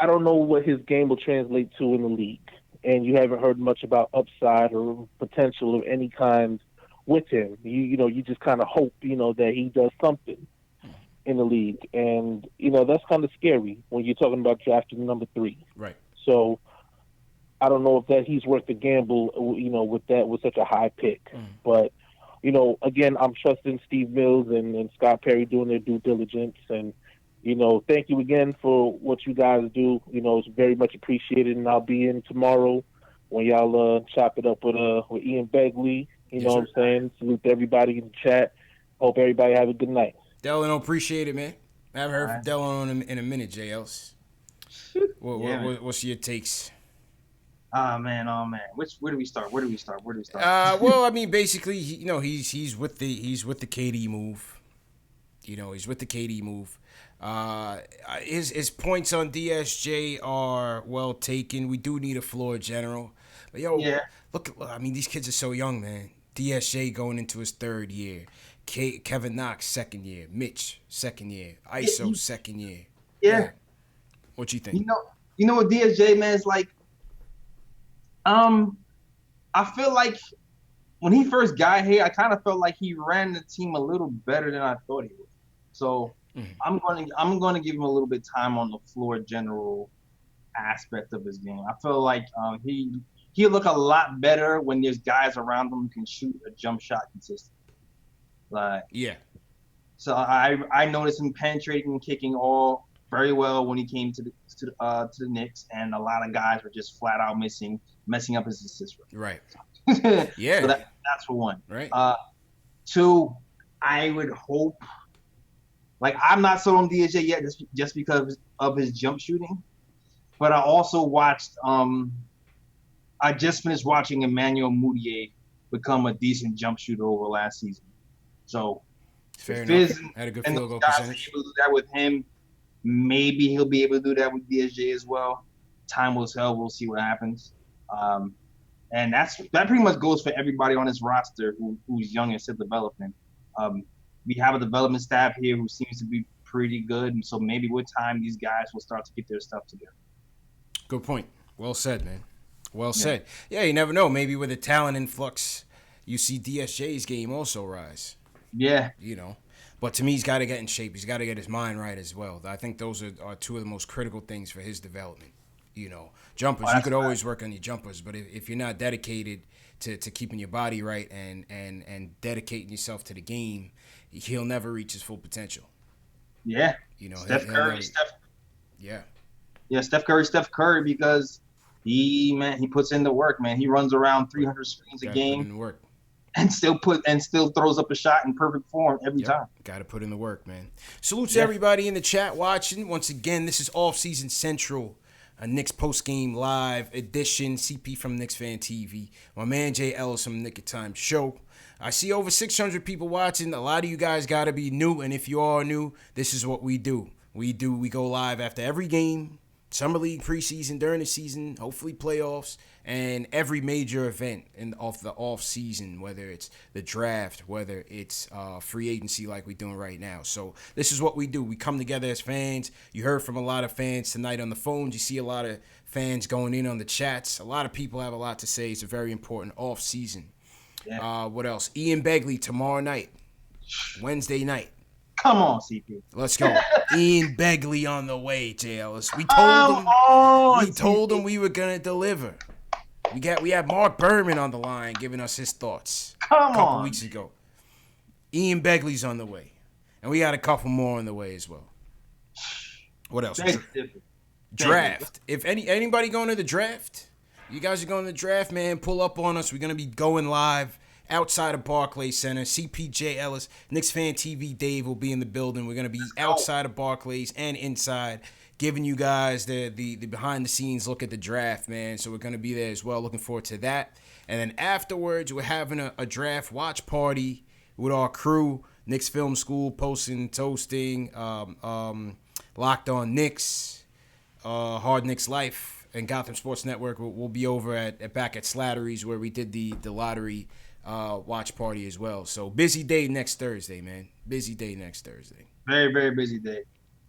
I don't know what his game will translate to in the league, and you haven't heard much about upside or potential of any kind with him. You know, you just kind of hope, you know, that he does something in the league, and you know that's kind of scary when you're talking about drafting number 3. Right. So I don't know if that he's worth the gamble, you know, with such a high pick. But you know, again, I'm trusting Steve Mills and Scott Perry doing their due diligence, and you know, thank you again for what you guys do. You know, it's very much appreciated, and I'll be in tomorrow when y'all chop it up with Ian Begley. You know what I'm saying? Salute to everybody in the chat. Hope everybody have a good night. Delano, appreciate it, man. I haven't heard from Delano in a minute, JLs. What's your takes? Oh man. Where do we start? Well, I mean, basically, you know, he's with the KD move. You know, he's with the KD move. His points on DSJ are well taken. We do need a floor general. But look, I mean, these kids are so young, man. DSJ going into his 3rd year. Kevin Knox, 2nd year. Mitch, 2nd year. ISO, 2nd year. Yeah. What you think? You know what DSJ, man, is like. I feel like when he first got here, I kind of felt like he ran the team a little better than I thought he would. So I'm going to give him a little bit of time on the floor general aspect of his game. I feel like he'll look a lot better when there's guys around him who can shoot a jump shot consistently. Like So I noticed him penetrating and kicking all very well when he came to the Knicks, and a lot of guys were just flat out messing up his assist rate. Right. So that's for one. Right. 2, I would hope. Like, I'm not sold on DSJ yet, just because of his jump shooting. But I also watched. I just finished watching Emmanuel Mudiay become a decent jump shooter over last season. So, fair enough. Had a good field goal percentage. Able to do that with him. Maybe he'll be able to do that with DSJ as well. Time will tell. We'll see what happens. And that pretty much goes for everybody on this roster who's young and still developing. We have a development staff here who seems to be pretty good, and so maybe with time these guys will start to get their stuff together. Good point. Well said, man. Well said. Yeah, you never know. Maybe with a talent influx, you see DSJ's game also rise. Yeah. You know. But to me, he's got to get in shape. He's got to get his mind right as well. I think those are 2 of the most critical things for his development. You know, jumpers, you could always work on your jumpers, but if you're not dedicated to keeping your body right and dedicating yourself to the game, he'll never reach his full potential. Yeah. You know, Steph Curry, Yeah, Steph Curry, because he puts in the work, man. He runs around 300 screens a game. Put in the work. And still throws up a shot in perfect form every time. Got to put in the work, man. Salute to everybody in the chat watching. Once again, this is Off Season Central, a Knicks post-game live edition. CP from KnicksFanTV. My man Jay Ellis from Knick of Time Show. I see over 600 people watching. A lot of you guys got to be new, and if you are new, this is what we do. We go live after every game, Summer League preseason, during the season, hopefully playoffs, and every major event of the off season, whether it's the draft, whether it's free agency like we're doing right now. So this is what we do. We come together as fans. You heard from a lot of fans tonight on the phones. You see a lot of fans going in on the chats. A lot of people have a lot to say. It's a very important off season. Yeah. What else? Ian Begley tomorrow night, Wednesday night. Come on, CP. Let's go. Ian Begley on the way, JLS. We told him we were gonna deliver. We had Mark Berman on the line giving us his thoughts a couple weeks ago. Ian Begley's on the way. And we got a couple more on the way as well. What else? Draft. If anybody going to the draft, you guys are going to the draft, man, pull up on us. We're going to be going live outside of Barclays Center. CPJ Ellis, Knicks Fan TV Dave will be in the building. We're going to be outside of Barclays and inside, giving you guys the behind-the-scenes look at the draft, man. So we're going to be there as well. Looking forward to that. And then afterwards, we're having a draft watch party with our crew, Knicks Film School, Posting, Toasting, Locked On Knicks, Hard Knicks Life, and Gotham Sports Network. We'll be over back at Slattery's where we did the lottery watch party as well. So busy day next Thursday, man. Busy day next Thursday. Very, very busy day.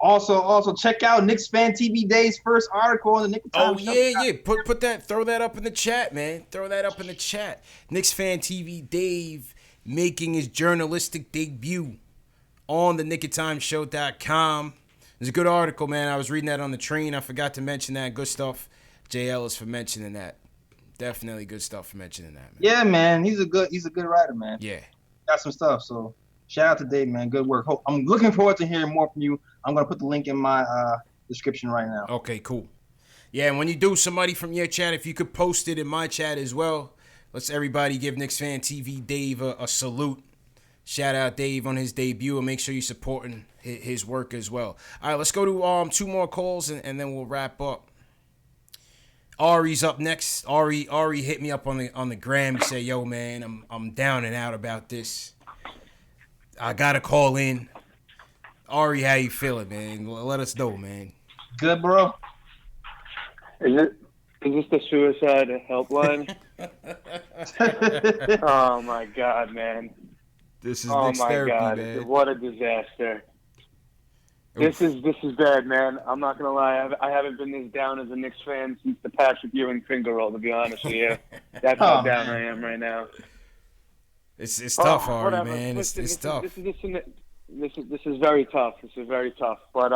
Also check out Knicks Fan TV Day's first article on the Knicks. Oh yeah. Put that, throw that up in the chat, man. Throw that up in the chat. Knicks Fan TV Dave making his journalistic debut on the KnickOfTimeShow.com. It's a good article, man. I was reading that on the train. I forgot to mention that. Good stuff. Jay Ellis for mentioning that. Definitely good stuff for mentioning that, man. Yeah, man. He's a good writer, man. Yeah. Got some stuff. So shout out to Dave, man. Good work. I'm looking forward to hearing more from you. I'm gonna put the link in my description right now. Okay, cool. Yeah, and when you do, somebody from your chat, if you could post it in my chat as well. Let's everybody give Knicks Fan TV Dave a salute. Shout out Dave on his debut, and make sure you're supporting his work as well. All right, let's go to 2 more calls, and then we'll wrap up. Ari's up next. Ari hit me up on the gram. He said, "Yo, man, I'm down and out about this. I gotta call in." Ari, how you feeling, man? Let us know, man. Good, bro. Is this the suicide helpline? Oh my God, man! This is Knicks therapy, God. man. What a disaster! This is bad, man. I'm not gonna lie. I haven't been this down as a Knicks fan since the Patrick Ewing finger roll. To be honest with you, that's how down I am right now. It's tough, Ari, man. It's tough. This is very tough. This is very tough. But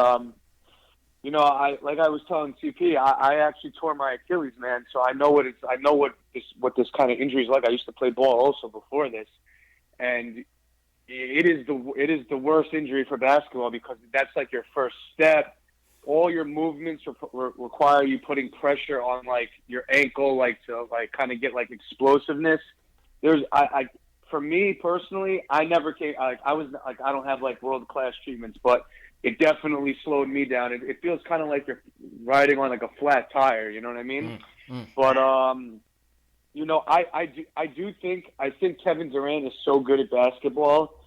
you know, I was telling CP, I actually tore my Achilles, man. So I know what this kind of injury is like. I used to play ball also before this, and it is the worst injury for basketball because that's like your first step. All your movements require you putting pressure on like your ankle, like to like kind of get like explosiveness. For me personally, I never came. I don't have like world class treatments, but it definitely slowed me down. It feels kind of like you're riding on like a flat tire. You know what I mean? But you know, I think Kevin Durant is so good at basketball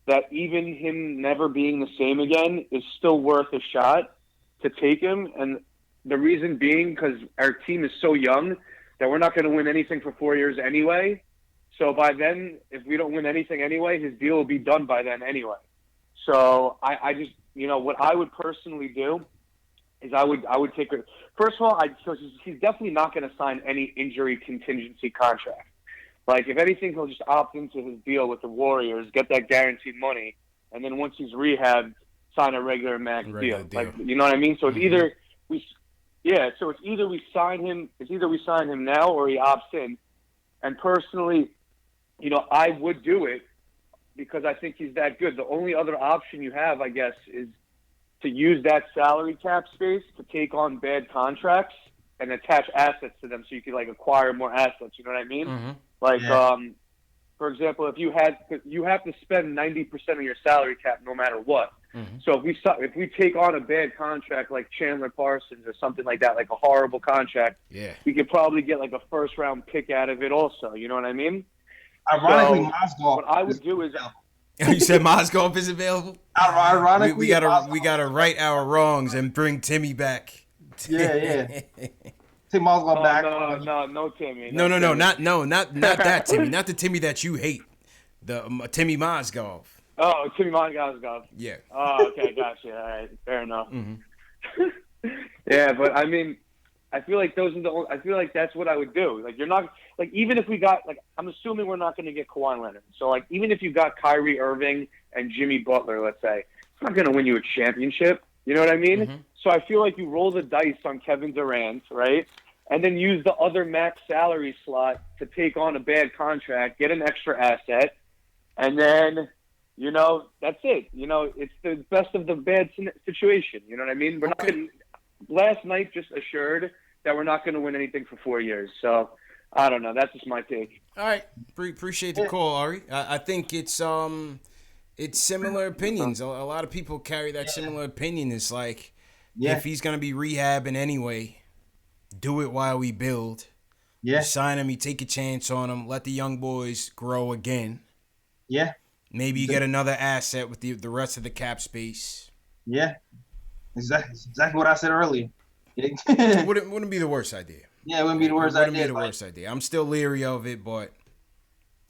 that even him never being the same again is still worth a shot to take him. And the reason being because our team is so young that we're not going to win anything for 4 years anyway. So by then, if we don't win anything anyway, his deal will be done by then anyway. So I just, you know, what I would personally do is I would take it. First of all, he's definitely not going to sign any injury contingency contract. Like, if anything, he'll just opt into his deal with the Warriors, get that guaranteed money, and then once he's rehabbed, sign a regular max deal. Like, you know what I mean? So it's either we sign him now or he opts in. And personally, you know, I would do it because I think he's that good. The only other option you have, I guess, is to use that salary cap space to take on bad contracts and attach assets to them so you can, like, acquire more assets. You know what I mean? Mm-hmm. Like, for example, if you have to spend 90% of your salary cap no matter what. Mm-hmm. So if we take on a bad contract like Chandler Parsons or something like that, like a horrible contract, we could probably get like a first-round pick out of it also. You know what I mean? Ironically, Mozgov. What I would do is... You said Mozgov is available? Ironically, we gotta right our wrongs and bring Timmy back. Yeah. Take Mozgov back. No, Timmy. No, not that Timmy. Not the Timmy that you hate. The Timmy Mozgov. Oh, Timmy Mozgov. Yeah. Oh, okay, gotcha. All right, fair enough. Mm-hmm. Yeah, but I mean, I feel like I feel like that's what I would do. Like, you're not like, even if we got, like, I'm assuming we're not going to get Kawhi Leonard. So, like, even if you got Kyrie Irving and Jimmy Butler, let's say, it's not going to win you a championship. You know what I mean? Mm-hmm. So I feel like you roll the dice on Kevin Durant, right? And then use the other max salary slot to take on a bad contract, get an extra asset, and then, you know, that's it. You know, it's the best of the bad situation. You know what I mean? last night just assured that we're not going to win anything for 4 years. So I don't know. That's just my take. All right, appreciate the call, Ari. I think it's similar opinions. A lot of people carry that similar opinion. It's like if he's gonna be rehabbing anyway, do it while we build. Yeah. You sign him, you take a chance on him, let the young boys grow again. Yeah. Maybe you get another asset with the rest of the cap space. Yeah. Exactly what I said earlier. wouldn't be the worst idea. Yeah, it wouldn't be the worst Wouldn't idea. be the worst idea. I'm still leery of it, but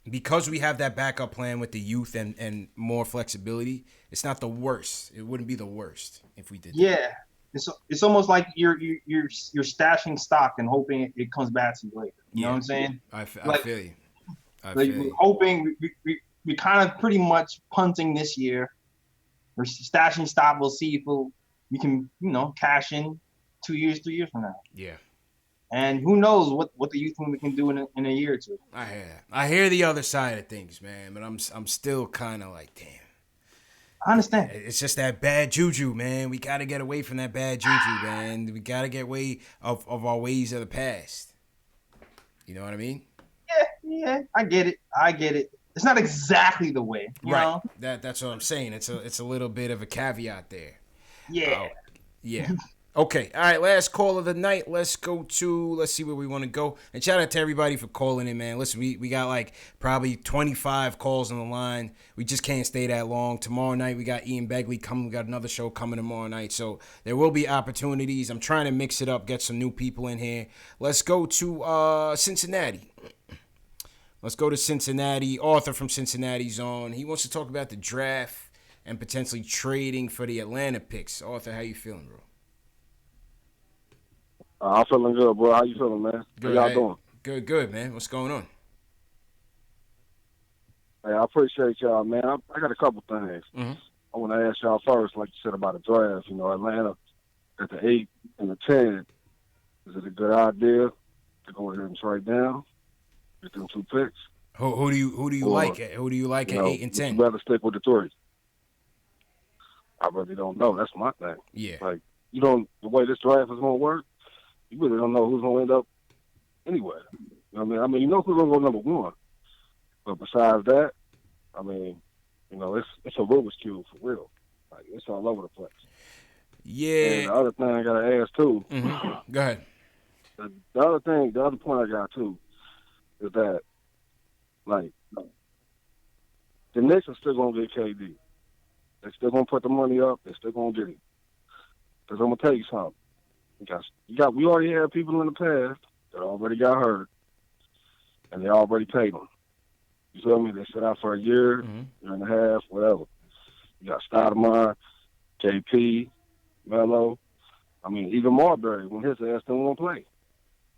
because we have that backup plan with the youth and more flexibility, it's not the worst. It wouldn't be the worst if we did that. Yeah. It's almost like you're stashing stock and hoping it comes back to you later. You know what I'm saying? I feel you. We're hoping we kind of pretty much punting this year. We're stashing stock. We'll see if we can cash in 2 years, 3 years from now. Yeah. And who knows what the youth movement can do in a year or two. I hear the other side of things, man, but I'm still kind of like, damn. I understand. It's just that bad juju, man. We got to get away from that bad juju, man. We got to get away of our ways of the past. You know what I mean? Yeah, I get it. It's not exactly the way, you know? That's what I'm saying. It's a little bit of a caveat there. Yeah. Yeah. Okay. All right. Last call of the night. Let's see where we want to go. And shout out to everybody for calling in, man. Listen, we got like probably 25 calls on the line. We just can't stay that long. Tomorrow night, we got Ian Begley coming. We got another show coming tomorrow night. So there will be opportunities. I'm trying to mix it up, get some new people in here. Let's go to Cincinnati. Let's go to Cincinnati. Arthur from Cincinnati's on. He wants to talk about the draft and potentially trading for the Atlanta picks. Arthur, how you feeling, bro? I'm feeling good, bro. How you feeling, man? Good. How y'all doing? Good, man. What's going on? Hey, I appreciate y'all, man. I got a couple things. Mm-hmm. I want to ask y'all first, like you said about the draft. You know, Atlanta at the 8 and the 10. Is it a good idea to go ahead and trade down, get them 2 picks? Who do you like? Who do you like at 8 and 10? I'd rather stick with the 3. I really don't know. That's my thing. Yeah. Like, the way this draft is going to work, you really don't know who's going to end up anywhere. You know what I mean? You know who's going to go number 1. But besides that, I mean, it's a Rubik's Cube for real. Like, it's all over the place. Yeah. And the other thing I got to ask, too. Mm-hmm. Go ahead. The other point I got, too, is that, like, the Knicks are still going to get KD. They're still going to put the money up. They're still going to get it. Because I'm going to tell you something. We already had people in the past that already got hurt, and they already paid them. You feel me? They sit out for a year, year and a half, whatever. You got Stoudemire, JP, Melo. I mean, even Marbury, when his ass didn't want to play.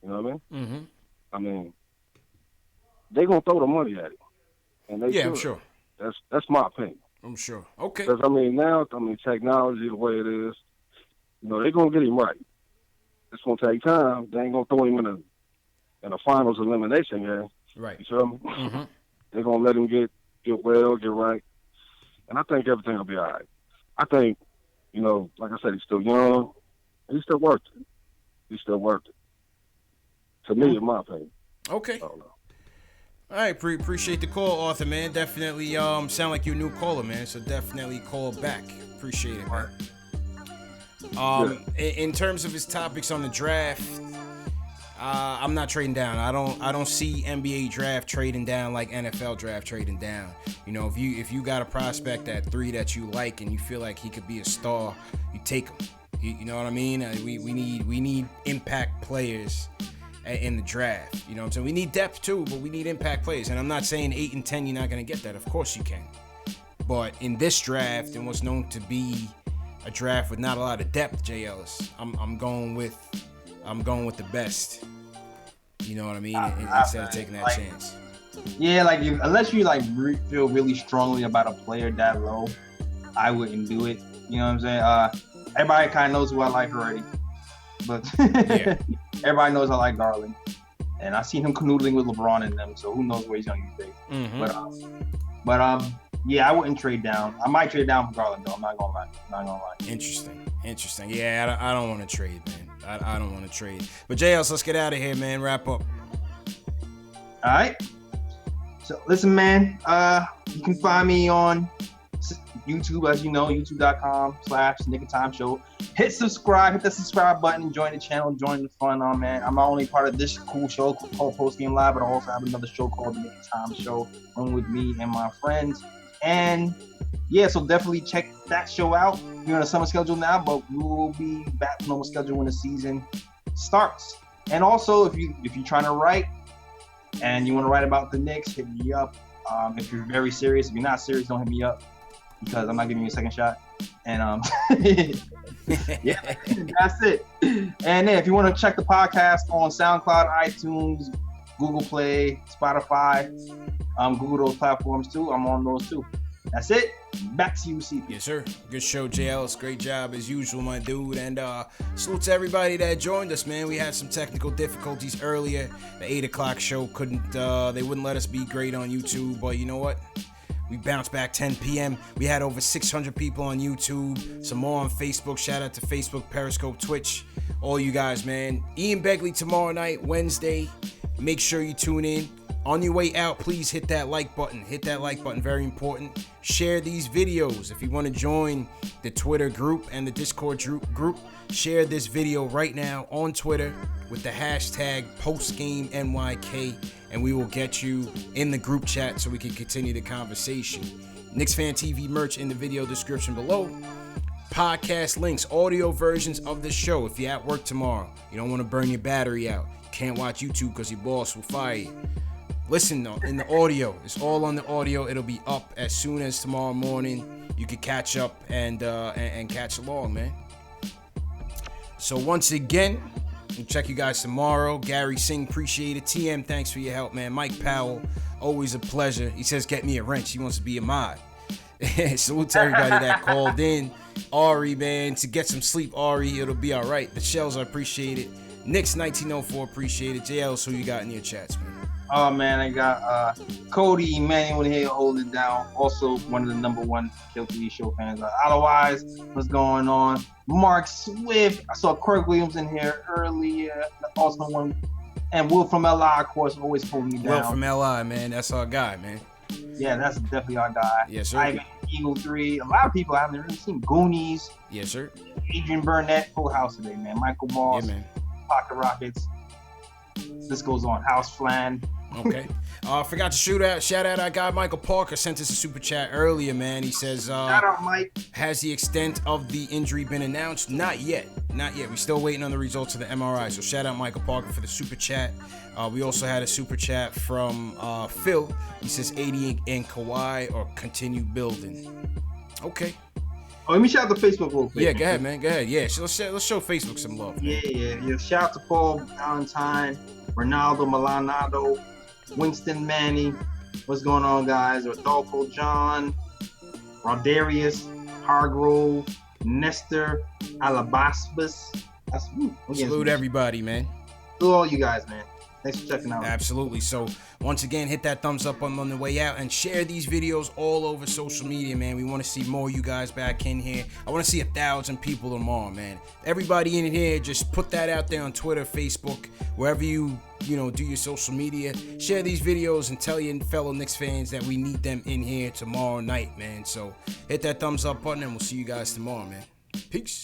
You know what I mean? Mm-hmm. I mean, they're going to throw the money at it. And they should. I'm sure. That's my opinion. I'm sure. Okay. Because, now, technology, the way it is, they're going to get him right. It's going to take time. They ain't going to throw him in a finals elimination game. Right. You feel me? Mm-hmm. They're going to let him get well, get right. And I think everything will be all right. I think, like I said, he's still young. He's still worth it. To me, in my opinion. Okay. I don't know. All right, appreciate the call, Arthur, man. Definitely sound like you're a new caller, man. So definitely call back. Appreciate it, man. In terms of his topics on the draft, I'm not trading down. I don't see NBA draft trading down like NFL draft trading down. If you got a prospect at 3 that you like and you feel like he could be a star, you take him. You know what I mean? We need impact players in the draft. You know what I'm saying? We need depth too, but we need impact players. And I'm not saying 8 and 10 you're not gonna get that. Of course you can. But in this draft, and what's known to be a draft with not a lot of depth, Jay Ellis, I'm going with the best. You know what I mean? Instead of taking that chance. Yeah, unless you feel really strongly about a player that low, I wouldn't do it. You know what I'm saying? Everybody kind of knows who I like already, but everybody knows I like Garland, and I seen him canoodling with LeBron and them. So who knows where he's gonna get picked? Mm-hmm. But Yeah, I wouldn't trade down. I might trade down for Garland though. I'm not gonna lie. Interesting. Yeah, I don't want to trade, man. I don't want to trade. But JLs, let's get out of here, man. Wrap up. All right. So listen, man. You can find me on YouTube, as you know, youtube.com/NickerTimeShow. Hit the subscribe button, join the channel, join the fun, man. I'm not only part of this cool show called Post Game Live, but I also have another show called The Nicker Time Show, along with me and my friends. And yeah, so definitely check that show out. We're on a summer schedule now, but we will be back to normal schedule when the season starts. And also, if you're trying to write and you want to write about the Knicks, hit me up. If you're very serious, if you're not serious, don't hit me up, because I'm not giving you a second shot. And yeah, that's it. And then if you want to check the podcast on SoundCloud, iTunes, Google Play, Spotify, Google those platforms too. I'm on those too. That's it. Back to you, CP. Yes, sir. Good show, JLs. Great job as usual, my dude. And salute to everybody that joined us, man. We had some technical difficulties earlier. The 8 o'clock show they wouldn't let us be great on YouTube, but you know what? We bounced back 10 p.m. We had over 600 people on YouTube, some more on Facebook. Shout out to Facebook, Periscope, Twitch, all you guys, man. Ian Begley tomorrow night, Wednesday. Make sure you tune in. On your way out, please hit that like button. Hit that like button, very important. Share these videos. If you want to join the Twitter group and the Discord group, share this video right now on Twitter with the hashtag PostGameNYK, and we will get you in the group chat so we can continue the conversation. KnicksFanTV merch in the video description below. Podcast links, audio versions of the show. If you're at work tomorrow, you don't want to burn your battery out, you can't watch YouTube because your boss will fire you. Listen though, in the audio, it's all on the audio. It'll be up as soon as tomorrow morning. You can catch up and catch along, man. So once again, we'll check you guys tomorrow. Gary Singh, appreciate it. TM, thanks for your help, man. Mike Powell, always a pleasure. He says, get me a wrench. He wants to be a mod. Salute to everybody that called in. Ari, man, to get some sleep, Ari. It'll be all right. The Shells, I appreciate it. Knicks 1904, appreciate it. JL, who you got in your chats, man? Oh man, I got Cody Emmanuel here holding it down. Also one of the #1 Kill TV show fans. Otherwise, what's going on? Mark Swift. I saw Kirk Williams in here earlier. Also one, and Will from LI, of course, always holding me down. Will from LI, man. That's our guy, man. Yeah, that's definitely our guy. Yes, sir. Ivan Eagle 3. A lot of people I haven't really seen. Goonies. Yes, sir. Adrian Burnett. Full house today, man. Michael Moss. Yeah, man. Pocket Rockets. This goes on. House Flan. Okay. Forgot to shout out our guy Michael Parker sent us a super chat earlier, man. He says, shout out, Mike. Has the extent of the injury been announced? Not yet. We're still waiting on the results of the MRI. So shout out Michael Parker for the super chat. We also had a super chat from Phil. He says 80 and Kawhi or continue building. Okay. Oh, let me shout out to Facebook real quick. Yeah, go ahead, man. Go ahead. Yeah, so let's show Facebook some love, man. Yeah. Shout out to Paul Valentine, Ronaldo Malanado, Winston Manny. What's going on, guys? Rodolfo John, Rodarius, Hargrove, Nestor, Alabasbus. Salute everybody, man. Salute all you guys, man. Thanks for checking out. Absolutely. So once again, hit that thumbs up on the way out and share these videos all over social media, man. We want to see more of you guys back in here. I want to see 1,000 people tomorrow, man. Everybody in here, just put that out there on Twitter, Facebook, wherever you do your social media. Share these videos and tell your fellow Knicks fans that we need them in here tomorrow night, man. So hit that thumbs up button and we'll see you guys tomorrow, man. Peace.